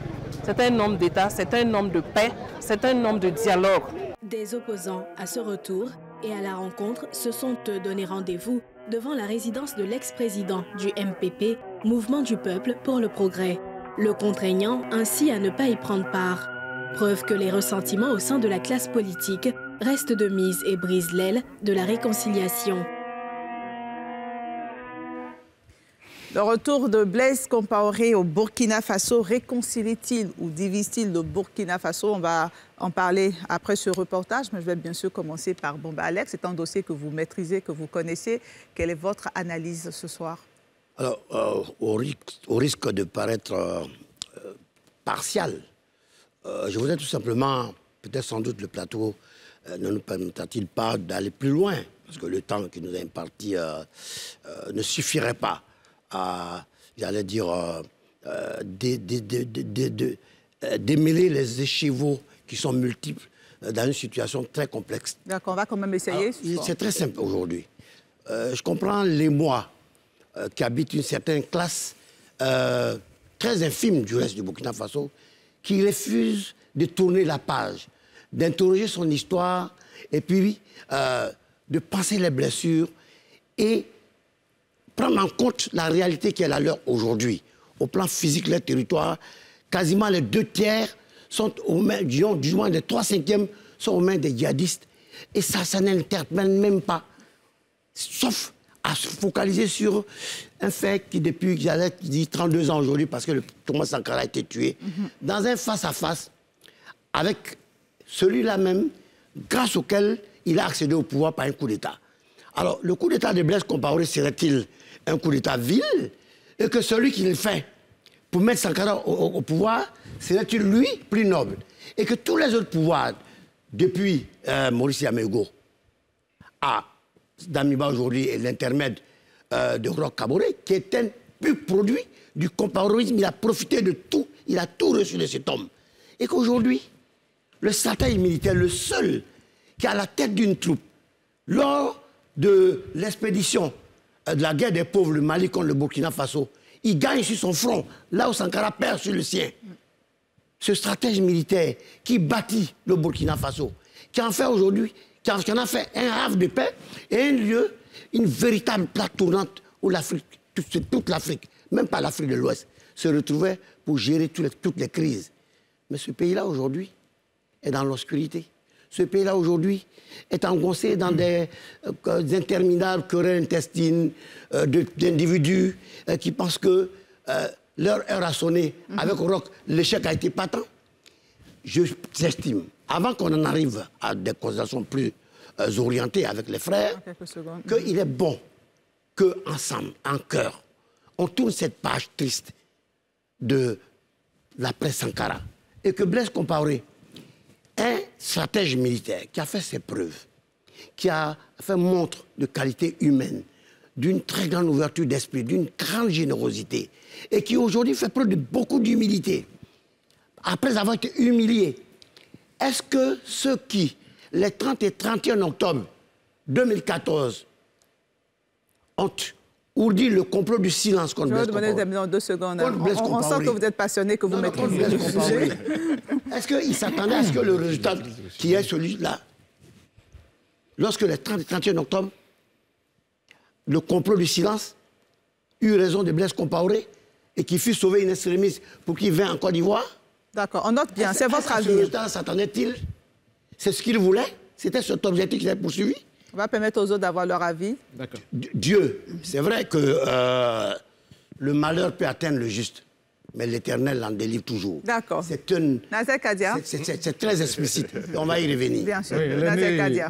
d'État, c'est un homme de paix, c'est un homme de dialogue. Des opposants à ce retour et à la rencontre se sont donné rendez-vous devant la résidence de l'ex-président du MPP, Mouvement du Peuple pour le Progrès, le contraignant ainsi à ne pas y prendre part. Preuve que les ressentiments au sein de la classe politique restent de mise et brisent l'aile de la réconciliation. Le retour de Blaise Compaoré au Burkina Faso réconcilie-t-il ou divise-t-il le Burkina Faso? On va en parler après ce reportage, mais je vais bien sûr commencer par Bomba Alex. C'est un dossier que vous maîtrisez, que vous connaissez. Quelle est votre analyse ce soir? Alors, au risque de paraître partial, je voudrais tout simplement, peut-être sans doute le plateau ne nous permettra-t-il pas d'aller plus loin, parce que le temps qui nous est imparti ne suffirait pas à, j'allais dire, démêler les écheveaux qui sont multiples dans une situation très complexe. D'accord, on va quand même essayer. C'est très simple aujourd'hui. Je comprends l'émoi qui habite une certaine classe très infime du reste du Burkina Faso, qui refuse de tourner la page, d'interroger son histoire et puis de penser les blessures et prendre en compte la réalité qui est la leur aujourd'hui. Au plan physique, leur territoire, quasiment les 2/3 sont aux mains, du moins les 3/5 sont aux mains des djihadistes. Et ça n'interpelle même pas, sauf à se focaliser sur un fait qui, depuis, j'allais dire 32 ans aujourd'hui, parce que le Thomas Sankara a été tué, dans un face-à-face avec celui-là même, grâce auquel il a accédé au pouvoir par un coup d'État. Alors, le coup d'État de Blaise Compaoré serait-il un coup d'État vil, et que celui qui le fait pour mettre Sankara au pouvoir serait-il, lui, plus noble, et que tous les autres pouvoirs, depuis Maurice Yamehugo à Damiba aujourd'hui et l'intermède de Roch Kaboré, qui est un pur produit du compaorisme, il a profité de tout, il a tout reçu de cet homme. Et qu'aujourd'hui, le stratège militaire, le seul qui est à la tête d'une troupe, lors de l'expédition de la guerre des pauvres, le Mali contre le Burkina Faso, il gagne sur son front, là où Sankara perd sur le sien. Ce stratège militaire qui bâtit le Burkina Faso, qui en fait aujourd'hui, qui en a fait un havre de paix et un lieu, une véritable plaque tournante où l'Afrique, toute l'Afrique, même pas l'Afrique de l'Ouest, se retrouvait pour gérer toutes les crises. Mais ce pays-là aujourd'hui est dans l'obscurité. Ce pays-là aujourd'hui est engoncé dans des interminables querelles intestines d'individus qui pensent que leur heure a sonné. Avec Roch, l'échec a été patent. J'estime, avant qu'on en arrive à des conversations plus orientées avec les frères, qu'il est bon qu'ensemble, en cœur, on tourne cette page triste de l'après-Sankara. Et que Blaise Compaoré, un stratège militaire qui a fait ses preuves, qui a fait montre de qualité humaine, d'une très grande ouverture d'esprit, d'une grande générosité, et qui aujourd'hui fait preuve de beaucoup d'humilité, après avoir été humilié, est-ce que ceux qui, les 30 et 31 octobre 2014, ont ourdi le complot du silence contre Blaise Compaoré? Je vais vous demander 2 secondes. On sent que vous êtes passionné, que vous maîtrisez le sujet. Est-ce qu'ils s'attendaient à ce que le résultat qui est celui-là, lorsque les 30 et 31 octobre, le complot du silence eut raison de Blaise Compaoré et qui fut sauvé in extremis pour qu'il vienne en Côte d'Ivoire? D'accord, on note bien, c'est votre avis. Ce résultat s'attendait-il? C'est ce qu'il voulait? C'était cet objectif qu'il avait poursuivi? On va permettre aux autres d'avoir leur avis. D'accord. Dieu, c'est vrai que le malheur peut atteindre le juste, mais l'Éternel l'en délivre toujours. D'accord. C'est très explicite. On va y revenir. Bien sûr. Oui,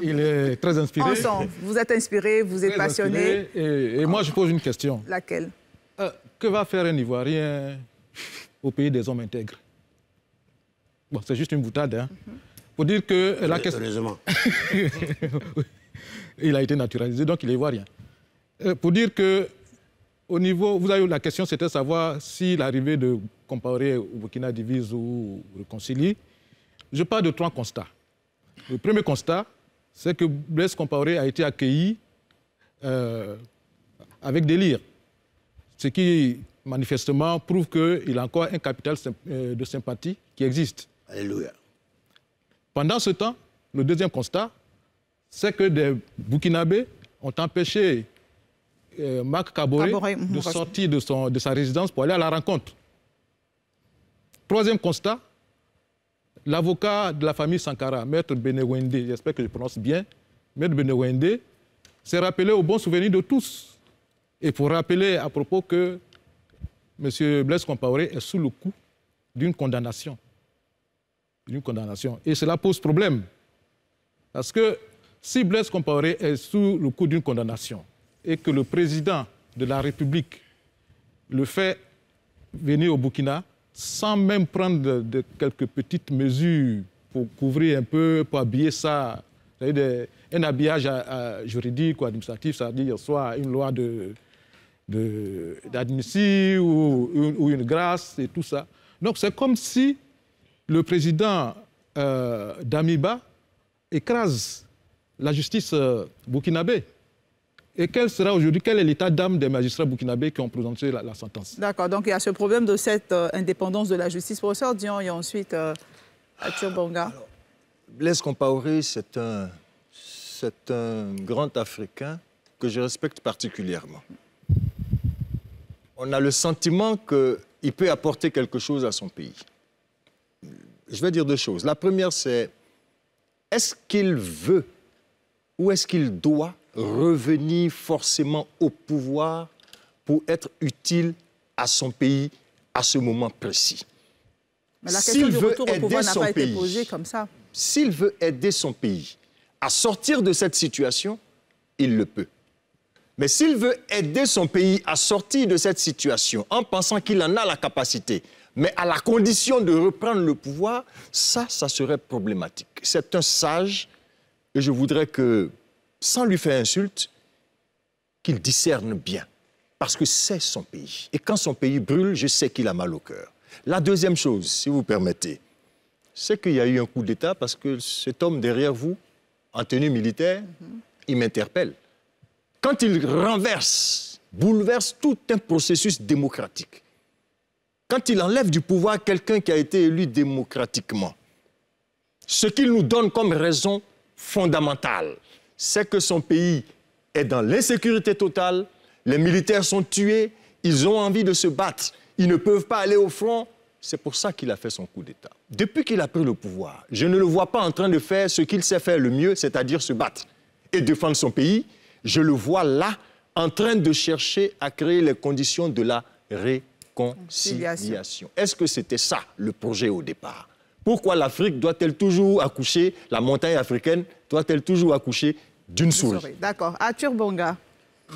il est très inspiré. Ensemble, vous êtes inspiré, vous êtes passionné. Et moi, je pose une question. Laquelle? Que va faire un Ivoirien au pays des hommes intègres? Bon, c'est juste une boutade, hein. Pour dire que la question... Heureusement. Il a été naturalisé, donc il est ivoirien. Pour dire que, au niveau... Vous avez eu la question, c'était savoir si l'arrivée de Compaoré au Burkina divise ou réconcilie. Je parle de 3 constats. Le premier constat, c'est que Blaise Compaoré a été accueilli avec délire. Ce qui, manifestement, prouve qu'il a encore un capital de sympathie qui existe. Alléluia. Pendant ce temps, le deuxième constat, c'est que des Burkinabés ont empêché Marc Kaboré de sortir de sa résidence pour aller à la rencontre. Troisième constat, l'avocat de la famille Sankara, Maître Benewende, j'espère que je prononce bien, Maître Benewende, s'est rappelé au bon souvenir de tous. Et pour rappeler à propos que M. Blaise Compaoré est sous le coup d'une condamnation. Et cela pose problème. Parce que si Blaise Compaoré est sous le coup d'une condamnation et que le président de la République le fait venir au Burkina sans même prendre quelques petites mesures pour couvrir un peu, pour habiller ça, un habillage juridique ou administratif, c'est-à-dire soit une loi d'admission ou une grâce et tout ça. Donc c'est comme si le président Damiba écrase la justice burkinabé. Et quel est l'état d'âme des magistrats burkinabés qui ont prononcé la sentence? D'accord, donc il y a ce problème de cette indépendance de la justice. Professeur Dion, et ensuite Arthur Bonga. Blaise Compaoré, c'est un grand Africain que je respecte particulièrement. On a le sentiment qu'il peut apporter quelque chose à son pays. Je vais dire deux choses. La première, c'est est-ce qu'il veut ou est-ce qu'il doit revenir forcément au pouvoir pour être utile à son pays à ce moment précis? Mais la question du retour au pouvoir n'a pas été posée comme ça. S'il veut aider son pays à sortir de cette situation, il le peut. Mais s'il veut aider son pays à sortir de cette situation en pensant qu'il en a la capacité, mais à la condition de reprendre le pouvoir, ça serait problématique. C'est un sage et je voudrais que, sans lui faire insulte, qu'il discerne bien. Parce que c'est son pays. Et quand son pays brûle, je sais qu'il a mal au cœur. La deuxième chose, si vous permettez, c'est qu'il y a eu un coup d'État parce que cet homme derrière vous, en tenue militaire, il m'interpelle. Quand il renverse, bouleverse tout un processus démocratique, quand il enlève du pouvoir quelqu'un qui a été élu démocratiquement, ce qu'il nous donne comme raison fondamentale, c'est que son pays est dans l'insécurité totale, les militaires sont tués, ils ont envie de se battre, ils ne peuvent pas aller au front. C'est pour ça qu'il a fait son coup d'État. Depuis qu'il a pris le pouvoir, je ne le vois pas en train de faire ce qu'il sait faire le mieux, c'est-à-dire se battre et défendre son pays. Je le vois là, en train de chercher à créer les conditions de la réconciliation. Est-ce que c'était ça, le projet au départ? Pourquoi l'Afrique doit-elle toujours accoucher, la montagne africaine doit-elle toujours accoucher d'une souris? D'accord. Arthur Bonga.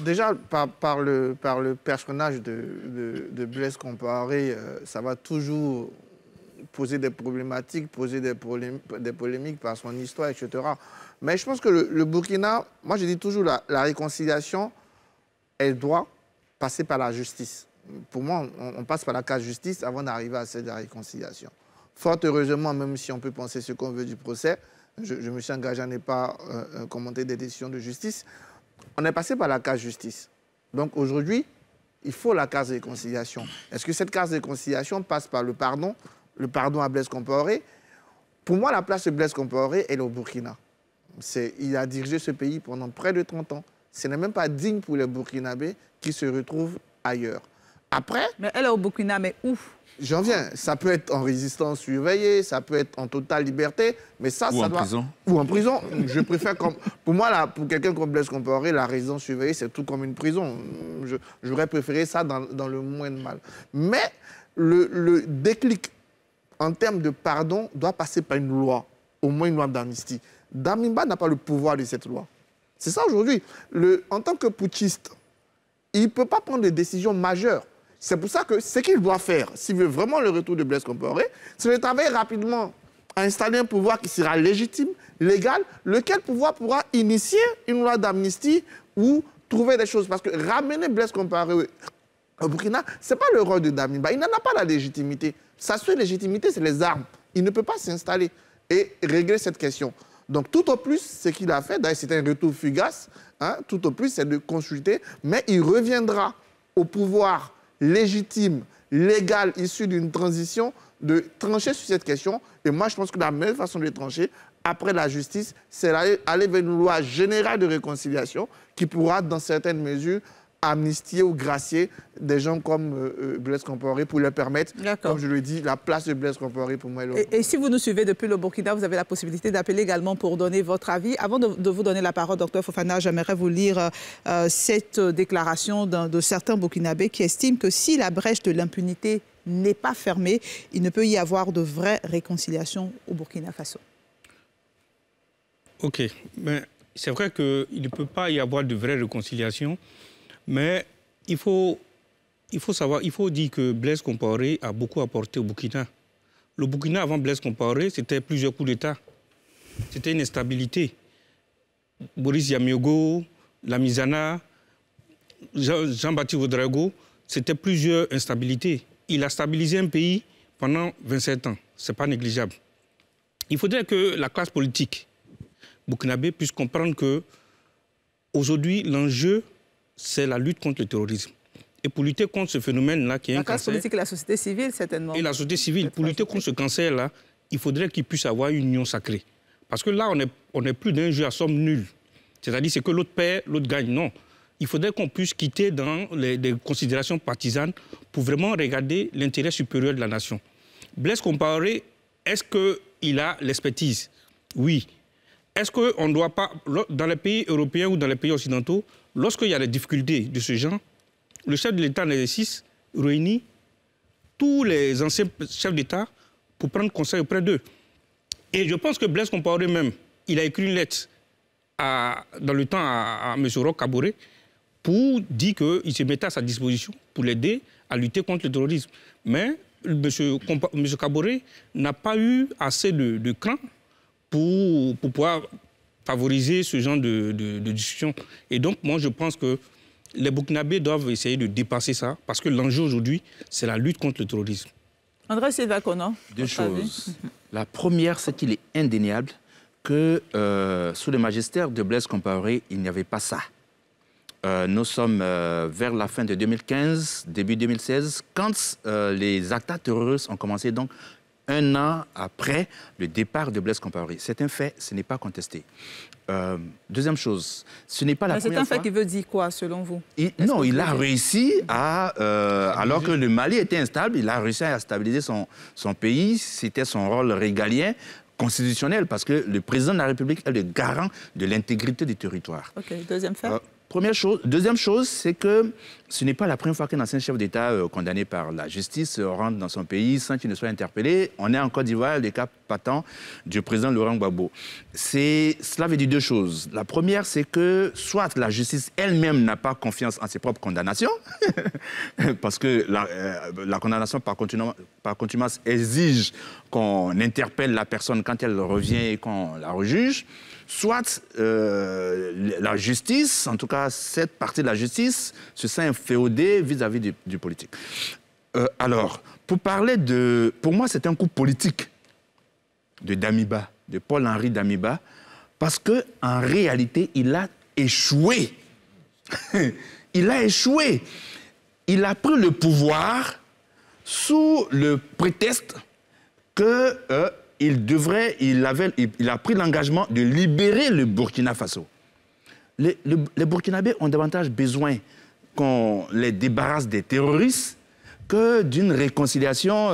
Déjà, par le personnage de Blaise Compaoré, ça va toujours poser des problématiques, poser des polémiques par son histoire, etc. Mais je pense que le Burkina, moi je dis toujours, la réconciliation, elle doit passer par la justice. Pour moi, on passe par la case justice avant d'arriver à celle de la réconciliation. Fort heureusement, même si on peut penser ce qu'on veut du procès, je me suis engagé à ne pas commenter des décisions de justice, on est passé par la case justice. Donc aujourd'hui, il faut la case réconciliation. Est-ce que cette case réconciliation passe par le pardon à Blaise Compaoré? Pour moi, la place de Blaise Compaoré, elle est au Burkina. Il a dirigé ce pays pendant près de 30 ans. Ce n'est même pas digne pour les Burkinabés qui se retrouvent ailleurs. Après... Mais elle est au Burkina, mais où? J'en viens. Ça peut être en résistance surveillée, ça peut être en totale liberté, mais ça, ça doit... prison. Ou en prison. Je préfère comme... Pour moi, là, pour quelqu'un comme Blaise Compaoré, la résidence surveillée, c'est tout comme une prison. J'aurais préféré ça dans le moins de mal. Mais le déclic en termes de pardon doit passer par une loi, au moins une loi d'amnistie. Damiba n'a pas le pouvoir de cette loi. C'est ça aujourd'hui. En tant que putschiste, il ne peut pas prendre des décisions majeures. C'est pour ça que ce qu'il doit faire, s'il veut vraiment le retour de Blaise Compaoré, c'est de travailler rapidement à installer un pouvoir qui sera légitime, légal, lequel pouvoir pourra initier une loi d'amnistie ou trouver des choses. Parce que ramener Blaise Compaoré au Burkina, ce n'est pas le rôle de Damiba. Il n'en a pas la légitimité. Sa seule légitimité, c'est les armes. Il ne peut pas s'installer et régler cette question. Donc, tout au plus, ce qu'il a fait, d'ailleurs, c'est un retour fugace, hein, tout au plus, c'est de consulter, mais il reviendra au pouvoir légitime, légal, issu d'une transition, de trancher sur cette question. Et moi, je pense que la meilleure façon de trancher, après la justice, c'est d'aller vers une loi générale de réconciliation qui pourra, dans certaines mesures, amnistier ou gracier des gens comme Blaise Compaoré pour leur permettre, comme je le dis, la place de Blaise Compaoré pour moi. Et si vous nous suivez depuis le Burkina, vous avez la possibilité d'appeler également pour donner votre avis. Avant de vous donner la parole, Dr Fofana, j'aimerais vous lire cette déclaration de certains Burkinabés qui estiment que si la brèche de l'impunité n'est pas fermée, il ne peut y avoir de vraie réconciliation au Burkina Faso. OK. Mais c'est vrai qu'il ne peut pas y avoir de vraie réconciliation. Mais il faut savoir, il faut dire que Blaise Compaoré a beaucoup apporté au Burkina. Le Burkina, avant Blaise Compaoré, c'était plusieurs coups d'État. C'était une instabilité. Boris Yamiogo, Lamizana, Jean-Baptiste Ouedraogo, c'était plusieurs instabilités. Il a stabilisé un pays pendant 27 ans. Ce n'est pas négligeable. Il faudrait que la classe politique burkinabé puisse comprendre qu'aujourd'hui, l'enjeu, c'est la lutte contre le terrorisme. Et pour lutter contre ce phénomène-là, qui est un cancer... La classe politique et la société civile, certainement. Et la société civile. Pour lutter contre ce cancer-là, il faudrait qu'il puisse avoir une union sacrée. Parce que là, on n'est plus d'un jeu à somme nulle. C'est-à-dire, c'est que l'autre perd, l'autre gagne. Non. il faudrait qu'on puisse quitter dans des considérations partisanes pour vraiment regarder l'intérêt supérieur de la nation. Blaise Compaoré, est-ce qu'il a l'expertise? Oui. Est-ce qu'on ne doit pas, dans les pays européens ou dans les pays occidentaux, lorsqu'il y a des difficultés de ce genre, le chef de l'État en exercice réunit tous les anciens chefs d'État pour prendre conseil auprès d'eux. Et je pense que Blaise Compaoré même, il a écrit une lettre dans le temps à M. Roch Kaboré pour dire qu'il se mettait à sa disposition pour l'aider à lutter contre le terrorisme. Mais M. Kaboré n'a pas eu assez de cran pour pouvoir favoriser ce genre de discussion. Et donc, moi, je pense que les Burkinabés doivent essayer de dépasser ça, parce que l'enjeu aujourd'hui, c'est la lutte contre le terrorisme. André Silva Kono. Deux choses. La première, c'est qu'il est indéniable que sous le magistère de Blaise Compaoré, il n'y avait pas ça. Nous sommes vers la fin de 2015, début 2016, quand les attentats terroristes ont commencé, donc un an après le départ de Blaise Compaoré. C'est un fait, ce n'est pas contesté. Deuxième chose, ce n'est pas la première fois... C'est un fait qui veut dire quoi, selon vous? Non, il a réussi à... alors que le Mali était instable, il a réussi à stabiliser son pays. C'était son rôle régalien, constitutionnel, parce que le président de la République est le garant de l'intégrité du territoire. OK, deuxième fait. Première chose. Deuxième chose, c'est que ce n'est pas la première fois qu'un ancien chef d'État condamné par la justice rentre dans son pays sans qu'il ne soit interpellé. On est en Côte d'Ivoire, le cas patent du président Laurent Gbagbo. Cela veut dire deux choses. La première, c'est que soit la justice elle-même n'a pas confiance en ses propres condamnations, parce que la condamnation par contumace exige qu'on interpelle la personne quand elle revient et qu'on la rejuge, soit la justice, en tout cas cette partie de la justice, se sent inféodée vis-à-vis du politique. Alors, pour moi, c'est un coup politique de Damiba, de Paul-Henri Damiba, parce qu'en réalité, il a échoué. Il a échoué. Il a pris le pouvoir sous le prétexte que... il a pris l'engagement de libérer le Burkina Faso. Les Burkinabés ont davantage besoin qu'on les débarrasse des terroristes que d'une réconciliation,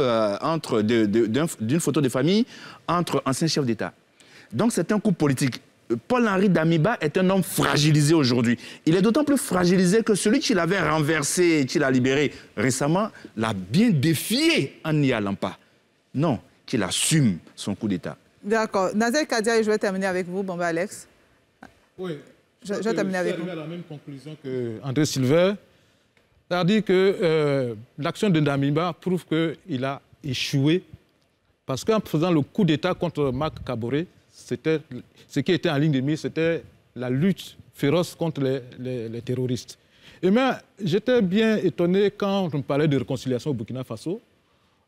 d'une photo de famille entre anciens chefs d'État. Donc c'est un coup politique. Paul-Henri Damiba est un homme fragilisé aujourd'hui. Il est d'autant plus fragilisé que celui qui l'avait renversé et qui l'a libéré récemment l'a bien défié en n'y allant pas. Non, qu'il assume son coup d'État. D'accord. Nazel Kadia, je vais terminer avec vous, Bamba Alex. Oui. Je vais terminer avec vous. À la même conclusion qu'André Silver. C'est-à-dire que l'action de Damiba prouve qu'il a échoué parce qu'en faisant le coup d'État contre Marc Kaboré, ce qui était en ligne de mire, c'était la lutte féroce contre les terroristes. Et moi, j'étais bien étonné quand on me parlait de réconciliation au Burkina Faso.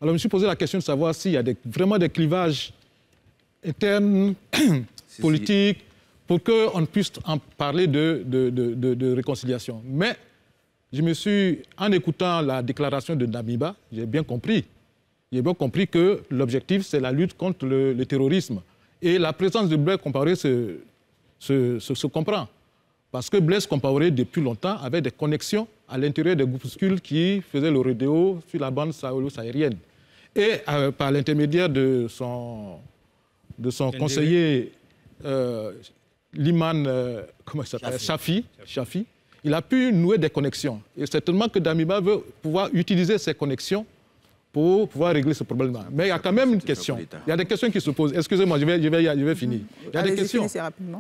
Alors, je me suis posé la question de savoir s'il y a vraiment des clivages internes, politiques, pour qu'on puisse en parler de réconciliation. Mais, en écoutant la déclaration de Damiba, j'ai bien compris. J'ai bien compris que l'objectif, c'est la lutte contre le terrorisme. Et la présence de Blaise Compaoré se comprend. Parce que Blaise Compaoré, depuis longtemps, avait des connexions à l'intérieur des groupuscules qui faisaient le rodéo sur la bande sahélo-saharienne. Et par l'intermédiaire de son conseiller Liman Chafi, il a pu nouer des connexions. Et certainement que Damiba veut pouvoir utiliser ces connexions pour pouvoir régler ce problème-là. Mais il y a quand même une question. Il y a des questions qui se posent. Excusez-moi, je vais finir. Il y a des questions.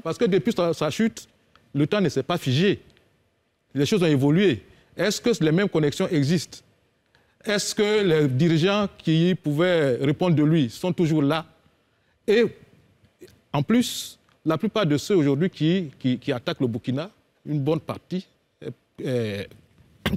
Parce que depuis sa chute, le temps ne s'est pas figé. Les choses ont évolué. Est-ce que les mêmes connexions existent? Est-ce que les dirigeants qui pouvaient répondre de lui sont toujours là? Et en plus, la plupart de ceux aujourd'hui qui attaquent le Burkina, une bonne partie est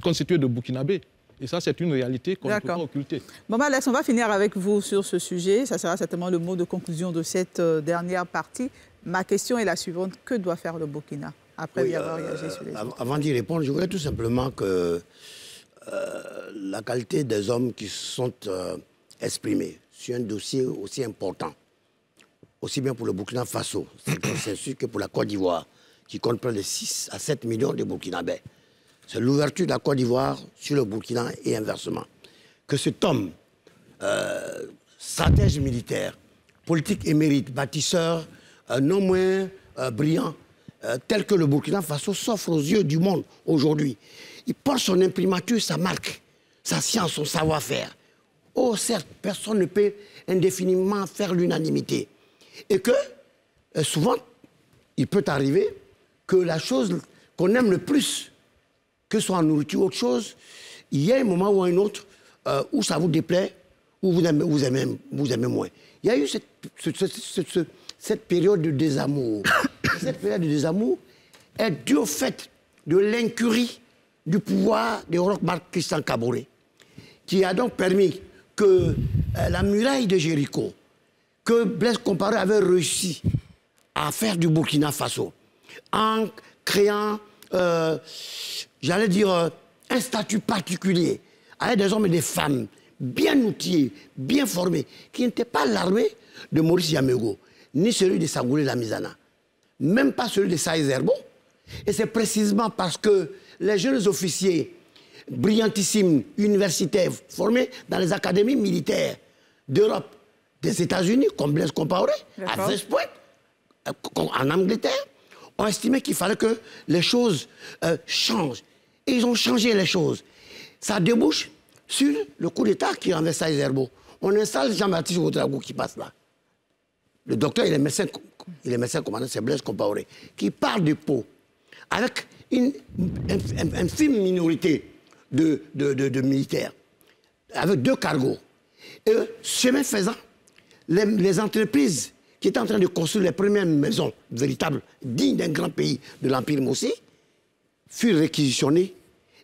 constituée de Burkinabés. Et ça, c'est une réalité qu'on ne peut pas occulter. Bon, Alex, on va finir avec vous sur ce sujet. Ça sera certainement le mot de conclusion de cette dernière partie. Ma question est la suivante. Que doit faire le Burkina après y avoir réagi sur les autres? Avant d'y répondre, je voudrais tout simplement que la qualité des hommes qui sont exprimés sur un dossier aussi important, aussi bien pour le Burkina Faso, c'est le consensus, que pour la Côte d'Ivoire, qui compte près de 6 à 7 millions de Burkinabés. C'est l'ouverture de la Côte d'Ivoire sur le Burkina et inversement. Que cet homme, stratège militaire, politique émérite, bâtisseur, non moins brillant, tel que le Burkina Faso s'offre aux yeux du monde aujourd'hui. Il porte son imprimature, sa marque, sa science, son savoir-faire. Oh, certes, personne ne peut indéfiniment faire l'unanimité. Et que, souvent, il peut arriver que la chose qu'on aime le plus, que ce soit en nourriture ou autre chose, il y a un moment ou un autre où ça vous déplaît, où vous aimez moins. Il y a eu cette période de désamour. Cette période de désamour est due au fait de l'incurie du pouvoir de Roch-Marc Christian Kaboré, qui a donc permis que la muraille de Jéricho, que Blaise Compaoré avait réussi à faire du Burkina Faso, en créant, j'allais dire, un statut particulier, avec des hommes et des femmes bien outillés, bien formés, qui n'étaient pas l'armée de Maurice Yamego, ni celui de Sangoulé Lamizana, même pas celui de Saïd Zerbo. Et c'est précisément parce que les jeunes officiers brillantissimes, universitaires, formés dans les académies militaires d'Europe, des États-Unis, comme Blaise Compaoré, à West Point, en Angleterre, ont estimé qu'il fallait que les choses changent. Et ils ont changé les choses. Ça débouche sur le coup d'État qui renverse Saïd Zerbo. On installe Jean-Baptiste Ouedraogo qui passe là. Le docteur, il est médecin commandant, c'est Blaise Compaoré, qui part du pot avec une infime minorité de militaires, avec 2 cargos. Et chemin faisant, les entreprises qui étaient en train de construire les premières maisons véritables, dignes d'un grand pays de l'Empire Mossi, furent réquisitionnées.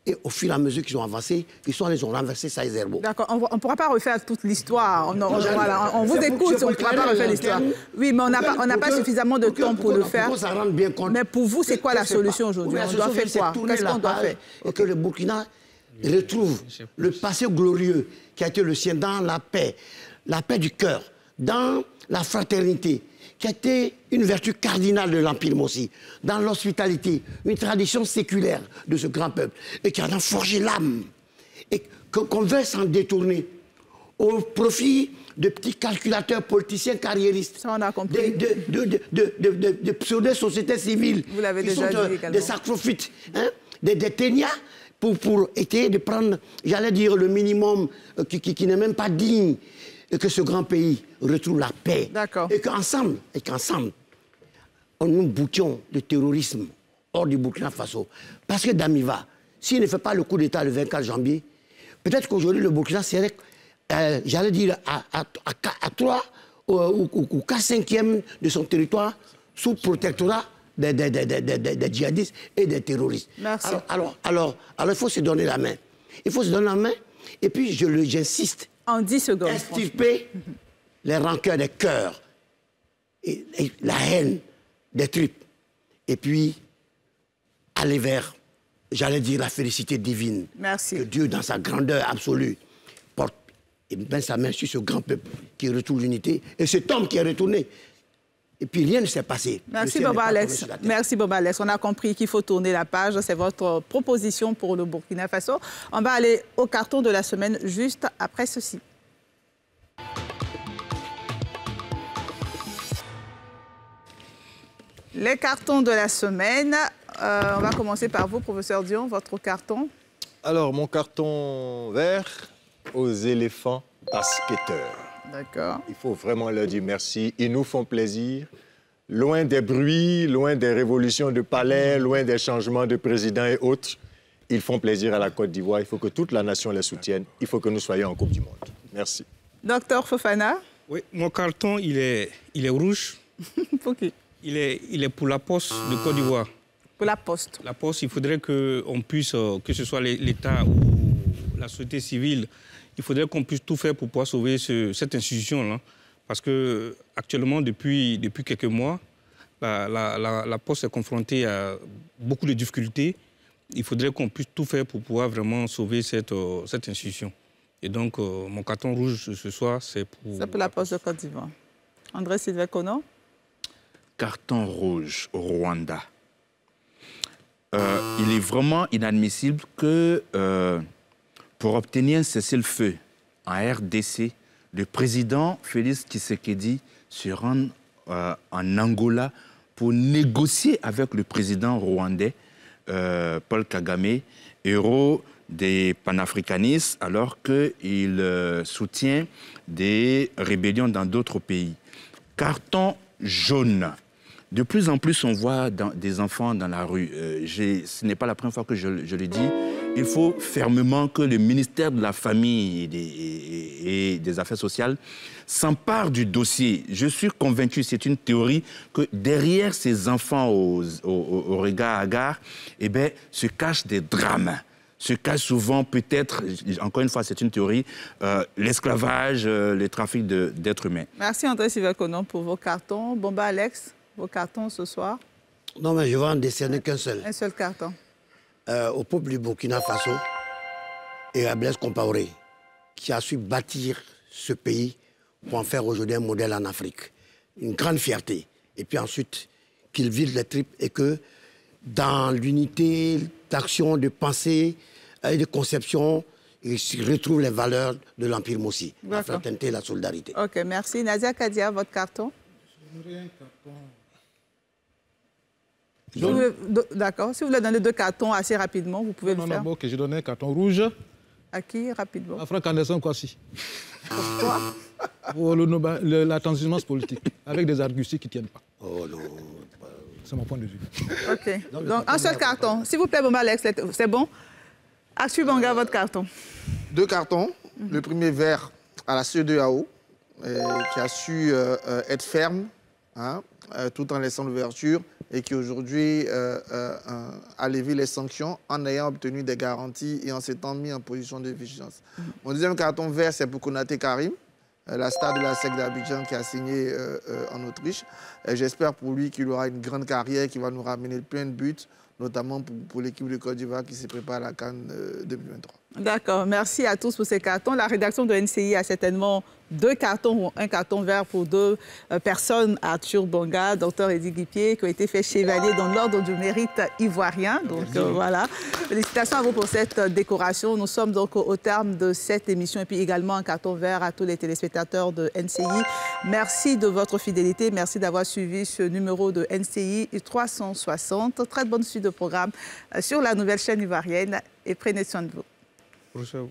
Et au fur et à mesure qu'ils ont avancé, ils ont renversé Saïd Zerbo. D'accord, on ne pourra pas refaire toute l'histoire. On vous écoute, on ne pourra pas refaire l'histoire. Oui, mais on n'a pas suffisamment de temps pour le faire. Mais pour vous, c'est quoi la solution aujourd'hui? On doit faire quoi? Qu'est-ce qu'on doit faire? Et que le Burkina retrouve le passé glorieux qui a été le sien dans la paix du cœur, dans la fraternité, qui a été une vertu cardinale de l'Empire Mossi, dans l'hospitalité, une tradition séculaire de ce grand peuple, et qui en a forgé l'âme, et qu'on veut s'en détourner au profit de petits calculateurs politiciens carriéristes, ça, on a compris. de pseudo-sociétés civiles, vous l'avez déjà dit également, des sacrophytes, hein, des ténias, pour essayer de prendre, j'allais dire, le minimum qui n'est même pas digne, et que ce grand pays retrouve la paix. Et qu'ensemble, nous boutions le terrorisme hors du Burkina Faso. Parce que Damiba, s'il ne fait pas le coup d'État le 24 janvier, peut-être qu'aujourd'hui le Burkina serait, j'allais dire, à 3 ou 4/5e de son territoire sous protectorat des djihadistes et des terroristes. Merci. Alors, il faut se donner la main. Il faut se donner la main. Et puis, j'insiste. En 10 secondes. Extirper les rancœurs des cœurs et la haine des tripes. Et puis, aller vers, j'allais dire, la félicité divine. Merci. Que Dieu, dans sa grandeur absolue, porte et met sa main sur ce grand peuple qui retrouve l'unité. Et cet homme qui est retourné. Et puis rien ne s'est passé. Merci Boba Alex. Merci Boba Alex. On a compris qu'il faut tourner la page. C'est votre proposition pour le Burkina Faso. On va aller au carton de la semaine juste après ceci. Les cartons de la semaine. On va commencer par vous, professeur Dion, votre carton. Alors, mon carton vert aux éléphants basketteurs. D'accord. Il faut vraiment leur dire merci. Ils nous font plaisir. Loin des bruits, loin des révolutions de palais, loin des changements de président et autres, ils font plaisir à la Côte d'Ivoire. Il faut que toute la nation les soutienne. Il faut que nous soyons en Coupe du Monde. Merci. Docteur Fofana. Oui, mon carton, il est rouge. Pour qui? Il est pour la Poste de Côte d'Ivoire. Pour la Poste. La Poste, il faudrait qu'on puisse, que ce soit l'État ou la société civile, il faudrait qu'on puisse tout faire pour pouvoir sauver cette institution-là. Parce qu'actuellement, depuis quelques mois, la Poste est confrontée à beaucoup de difficultés. Il faudrait qu'on puisse tout faire pour pouvoir vraiment sauver cette institution. Et donc, mon carton rouge ce soir, c'est pour... C'est pour la Poste de Côte d'Ivoire. André Sylvain Kono. Carton rouge au Rwanda. il est vraiment inadmissible que pour obtenir un cessez-le-feu en RDC, le président Félix Tshisekedi se rende en Angola pour négocier avec le président rwandais Paul Kagame, héros des panafricanistes, alors qu'il soutient des rébellions dans d'autres pays. Carton jaune. De plus en plus, on voit des enfants dans la rue. Ce n'est pas la première fois que je le dis. Il faut fermement que le ministère de la Famille et des Affaires sociales s'empare du dossier. Je suis convaincu, c'est une théorie, que derrière ces enfants au regard hagard, eh bien, se cachent des drames. Se cachent souvent, peut-être, encore une fois, c'est une théorie, l'esclavage, le trafic d'êtres humains. Merci André Sylvain-Conon pour vos cartons. Bomba Alex, vos cartons ce soir? Non, mais je vais en décerner qu'un seul. Un seul carton. Au peuple du Burkina Faso et à Blaise Compaoré, qui a su bâtir ce pays pour en faire aujourd'hui un modèle en Afrique. Une grande fierté. Et puis ensuite, qu'ils vivent les tripes et que dans l'unité d'action, de pensée et de conception, ils retrouvent les valeurs de l'Empire Mossi, la fraternité et la solidarité. Ok, merci. Nadia Kadia, votre carton? D'accord. Si vous voulez donner 2 cartons assez rapidement, vous pouvez le faire. Non, ok, j'ai donné un carton rouge. À qui, rapidement? À Franck Anderson Kwasi. Pourquoi? Pour la transhumance politique, avec des arguties qui ne tiennent pas. Oh non. C'est mon point de vue. Ok. Donc, un seul carton. S'il vous plaît, Bomba Alex, c'est bon? Actu Banga, votre carton. 2 cartons. Le premier vert à la CEDEAO, qui a su être ferme, hein, tout en laissant l'ouverture, et qui aujourd'hui a levé les sanctions en ayant obtenu des garanties et en s'étant mis en position de vigilance. Mon deuxième carton vert, c'est pour Konaté Karim, la star de la SEC d'Abidjan qui a signé en Autriche. J'espère pour lui qu'il aura une grande carrière, qui va nous ramener plein de buts, notamment pour l'équipe de Côte d'Ivoire qui se prépare à la CAN 2023. D'accord, merci à tous pour ces cartons. La rédaction de NCI a certainement 2 cartons ou un carton vert pour 2 personnes, Arthur Bonga, Dr Eddy Guipier, qui ont été faits chevaliers dans l'ordre du mérite ivoirien. Donc voilà, félicitations à vous pour cette décoration. Nous sommes donc au terme de cette émission et puis également un carton vert à tous les téléspectateurs de NCI. Merci de votre fidélité, merci d'avoir suivi ce numéro de NCI 360. Très bonne suite de programme sur la nouvelle chaîne ivoirienne et prenez soin de vous. Bonjour.